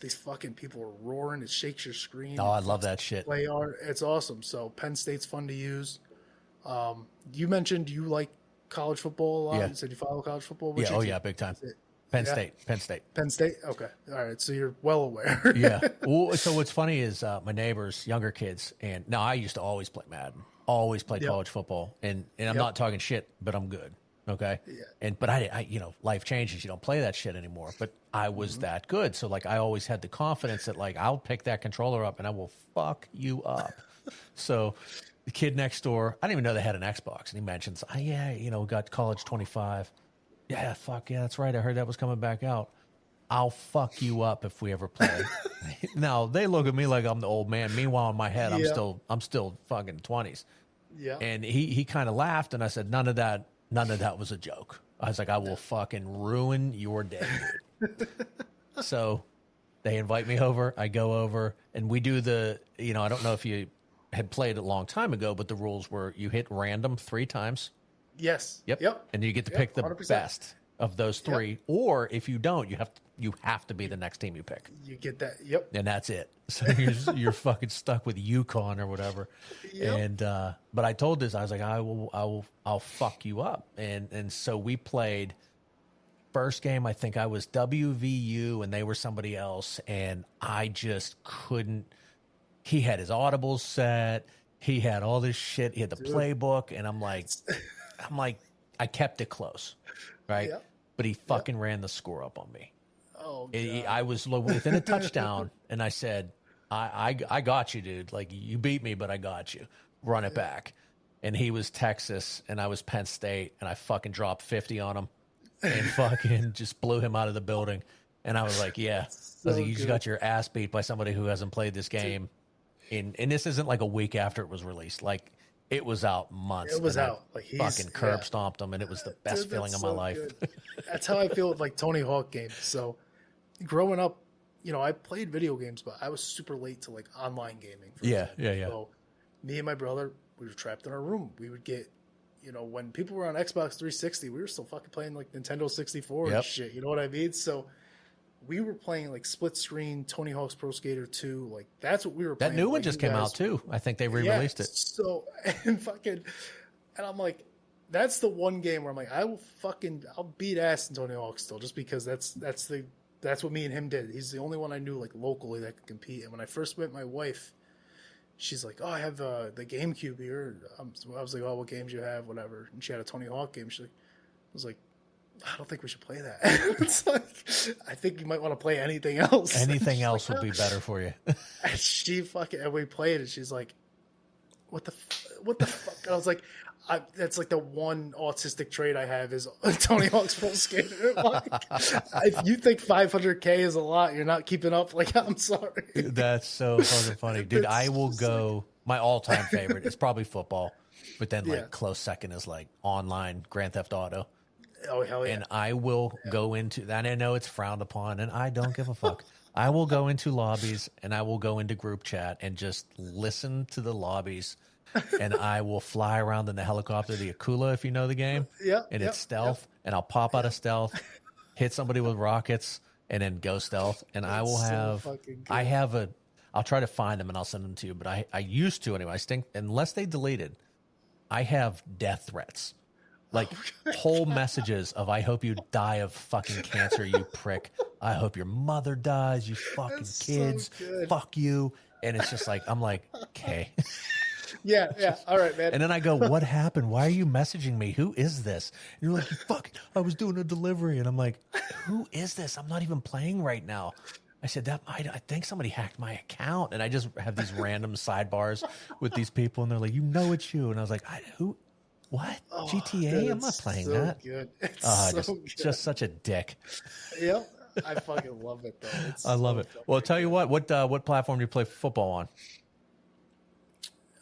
these fucking people are roaring, it shakes your screen. Oh, I love that shit. Play art, it's awesome. So Penn State's fun to use. You mentioned you like college football a lot. Yeah. You said you follow college football. Yeah, yeah, big time. Penn State. Penn State. Okay, all right. So you're well aware. Yeah. Well, so what's funny is my neighbors, younger kids, and now I used to always play Madden, always play college football, and I'm not talking shit, but I'm good. Okay. Yeah. But I, life changes. You don't play that shit anymore. But I was that good, so like I always had the confidence that like I'll pick that controller up and I will fuck you up. So the kid next door, I didn't even know they had an Xbox, and he mentions, got College 25. Yeah, fuck yeah, that's right. I heard that was coming back out. I'll fuck you up if we ever play. Now they look at me like I'm the old man. Meanwhile, in my head, I'm still fucking 20s. Yeah. And he kind of laughed, and I said, none of that was a joke. I was like, I will fucking ruin your day, dude. So they invite me over. I go over, and we do I don't know if you had played a long time ago, but the rules were you hit random 3 times. Yes. Yep. And you get to pick the 100%. Best of those 3, or if you don't, you have to be the next team you pick. You get that. Yep. And that's it. So you're fucking stuck with UConn or whatever. Yep. And but I told this, I was like, I'll fuck you up. And so we played. First game, I think I was WVU and they were somebody else, and I just couldn't. He had his audibles set. He had all this shit. He had the playbook, and I'm like, I kept it close, right? Yep. But he fucking ran the score up on me. Oh, God. I was within a touchdown, and I said, I got you, dude. Like, you beat me, but I got you. Run it back. And he was Texas, and I was Penn State, and I fucking dropped 50 on him and fucking just blew him out of the building. And I was like, yeah. So I was like, you just got your ass beat by somebody who hasn't played this game. And this isn't like a week after it was released. Like, it was out months. It was out. Like, fucking curb stomped him, and it was the best feeling of my life. That's how I feel with like Tony Hawk games. So, growing up, I played video games, but I was super late to like online gaming. Yeah. So, me and my brother, we were trapped in our room. We would get, when people were on Xbox 360, we were still fucking playing like Nintendo 64 and shit. You know what I mean? So, we were playing like split screen Tony Hawk's Pro Skater 2. Like that's what we were playing. That new one just came out too. I think they re-released it. So and I'm like, that's the one game where I'm like, I'll beat ass in Tony Hawk still, just because that's what me and him did. He's the only one I knew like locally that could compete. And when I first met my wife, she's like, oh, I have the GameCube here. So I was like, oh, what games you have, whatever. And she had a Tony Hawk game. I was like, I don't think we should play that. It's like, I think you might want to play anything else. Anything else would be better for you. And we played it. She's like, what the fuck? And I was like, that's like the one autistic trait I have is Tony Hawk's Pro Skater. Like, if you think 500K is a lot, you're not keeping up. Like, I'm sorry. That's so fucking funny. Dude, I will go, my all-time favorite is probably football. But then like close second is like online Grand Theft Auto. Oh, hell yeah. And I will go into that. I know it's frowned upon, and I don't give a fuck. I will go into lobbies, and I will go into group chat and just listen to the lobbies, and I will fly around in the helicopter, the Akula, if you know the game. Yeah. And it's stealth, and I'll pop out of stealth, hit somebody with rockets, and then go stealth. And I will have, I'll try to find them, and I'll send them to you. But I used to anyway. I think, unless they deleted, I have death threats. Like whole messages of, I hope you die of fucking cancer, you prick. I hope your mother dies, you fucking kids. So fuck you. And it's just like, I'm like, okay. Yeah. All right, man. And then I go, what happened? Why are you messaging me? Who is this? And you're like, fuck, I was doing a delivery. And I'm like, who is this? I'm not even playing right now. I said, I think somebody hacked my account. And I just have these random sidebars with these people. And they're like, it's you. And I was like, who? What? Oh, GTA? dude, I'm not playing so that. Good. It's so good. Just such a dick. Yep. I fucking love it, though. I love it. Well, I'll tell you what platform do you play football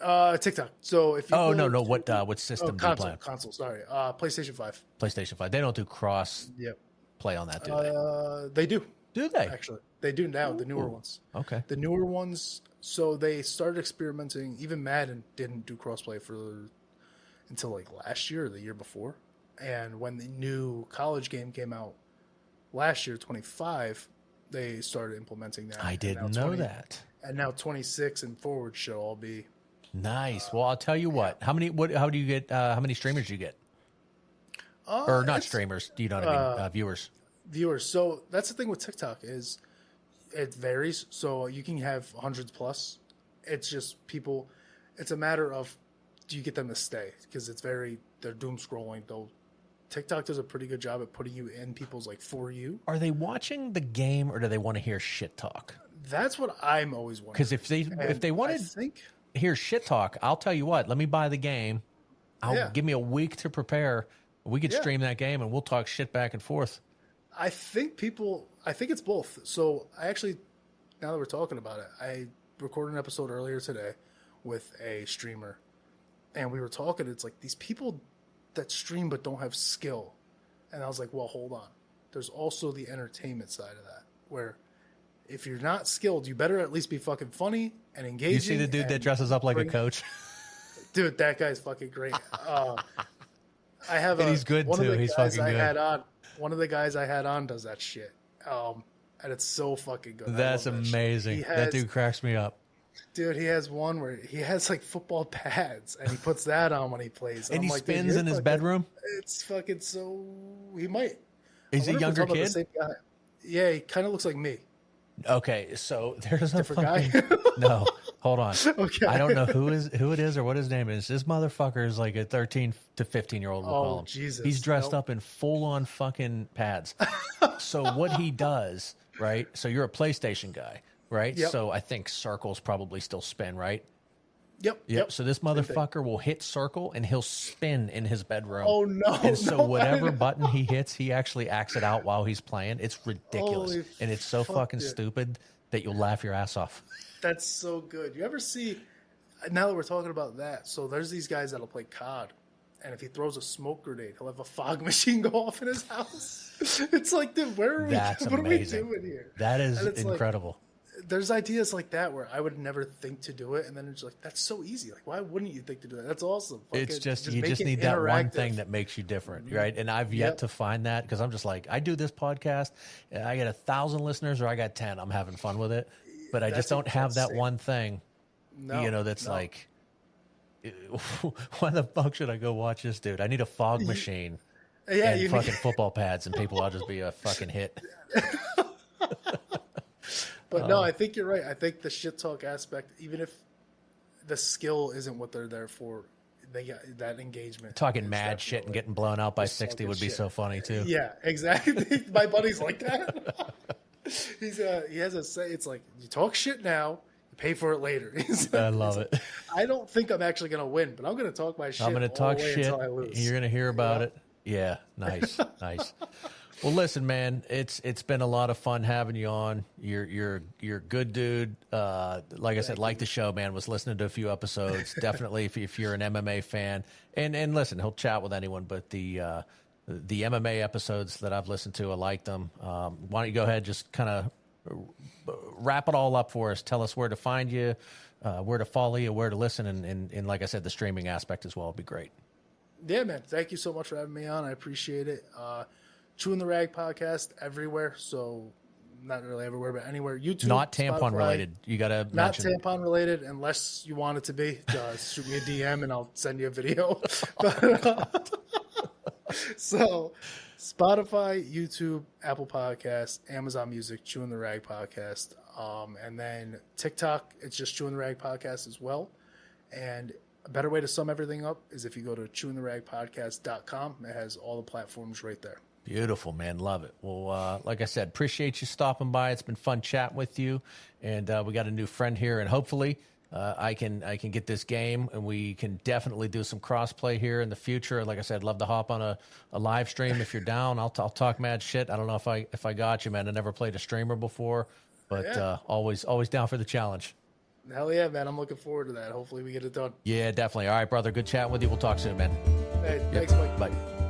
on? TikTok. So if you what system do you play on? Console, sorry. PlayStation 5. PlayStation 5. They don't do cross play on that, do they? They do. Do they? Actually, they do now, the newer ones. Okay. The newer ones, so they started experimenting. Even Madden didn't do crossplay until like last year or the year before. And when the new college game came out last year, 25, they started implementing that. I didn't know that. And now 26 and forward should all be nice. Well, I'll tell you what. How many streamers do you get? Or not streamers, you know what I mean? Viewers. So that's the thing with TikTok is it varies. So you can have hundreds plus. It's just people. It's a matter of do you get them to stay because they're doom scrolling. Though TikTok does a pretty good job at putting you in people's like For You. Are they watching the game or do they want to hear shit talk? That's what I'm always wondering. Because if they want to hear shit talk, It's tell you what. Let me buy the game. Give me a week to prepare. We could stream that game and we'll talk shit back and forth. I think it's both. So I actually, now that we're talking about it, I recorded an episode earlier today with a streamer and we were talking. It's like these people that stream but don't have skill. And I was like, well, hold on. There's also the entertainment side of that where if you're not skilled, you better at least be fucking funny and engaging. You see the dude that dresses up like a coach? Dude, that guy's fucking great. I have and he's good too. He's fucking good. One of the guys I had on does that shit. And it's so fucking good. That's amazing. That dude cracks me up. Dude, he has one where he has like football pads and he puts that on when he plays. And he spins in his bedroom? It's fucking so... He might. Is he a younger kid? The same guy. Yeah, he kind of looks like me. Okay, so there's a different fucking... guy? No, hold on. Okay. I don't know who it is or what his name is. This motherfucker is like a 13 to 15-year-old. We'll call him. Jesus. He's dressed up in full-on fucking pads. So what he does, right? So you're a PlayStation guy, right? Yep. So I think circles probably still spin, right? Yep. So this motherfucker will hit circle and he'll spin in his bedroom. Oh, no. And so whatever button he hits, he actually acts it out while he's playing. It's ridiculous. Holy and it's so fucking stupid that you'll laugh your ass off. That's so good. You ever see, now that we're talking about that, so there's these guys that'll play COD. And if he throws a smoke grenade, he'll have a fog machine go off in his house. It's like, dude, what are we doing here? That is incredible. There's ideas like that where I would never think to do it, and then it's like that's so easy. Like, why wouldn't you think to do that? That's awesome. It's just you just need that one thing that makes you different, right? And I've yet to find that because I'm just like I do this podcast, and I get 1,000 listeners or I got 10. I'm having fun with it, but I just don't have that one thing. That's like, why the fuck should I go watch this dude? I need a fog machine and fucking football pads, and people. I'll just be a fucking hit. But no, I think you're right. I think the shit talk aspect, even if the skill isn't what they're there for, they got that engagement. Talking mad shit and getting blown out by 60 would be so funny too. Yeah, exactly. My buddy's like that. He has a say. It's like you talk shit now, you pay for it later. I love it. I don't think I'm actually gonna win, but I'm gonna talk my shit. I'm gonna talk shit. Until I lose. You're gonna hear about it. Yeah, nice. Well, listen, man, it's been a lot of fun having you on. You're a good dude. Like I said, like the show, man. Was listening to a few episodes. Definitely, if you're an MMA fan, and listen, he'll chat with anyone. But the MMA episodes that I've listened to, I like them. Why don't you go ahead, just kind of wrap it all up for us? Tell us where to find you, where to follow you, where to listen, and like I said, the streaming aspect as well would be great. Yeah, man. Thank you so much for having me on. I appreciate it. Chewing the Rag podcast everywhere. So not really everywhere, but anywhere. YouTube, not tampon Spotify. Related. You got to not tampon related unless you want it to be. Shoot me a DM and I'll send you a video. So Spotify, YouTube, Apple Podcasts, Amazon Music, Chewing the Rag podcast. And then TikTok, it's just Chewing the Rag podcast as well. And a better way to sum everything up is if you go to chewingtheragpodcast.com. It has all the platforms right there. Beautiful, man. Love it. Well, like I said, appreciate you stopping by. It's been fun chatting with you. And we got a new friend here, and hopefully I can get this game, and we can definitely do some cross-play here in the future. Like I said, I'd love to hop on a live stream if you're down. I'll talk mad shit. I don't know if I got you, man. I never played a streamer before, but always down for the challenge. Hell yeah, man. I'm looking forward to that. Hopefully we get it done. Yeah, definitely. All right, brother. Good chatting with you. We'll talk soon, man. Hey, thanks, Mike. Bye.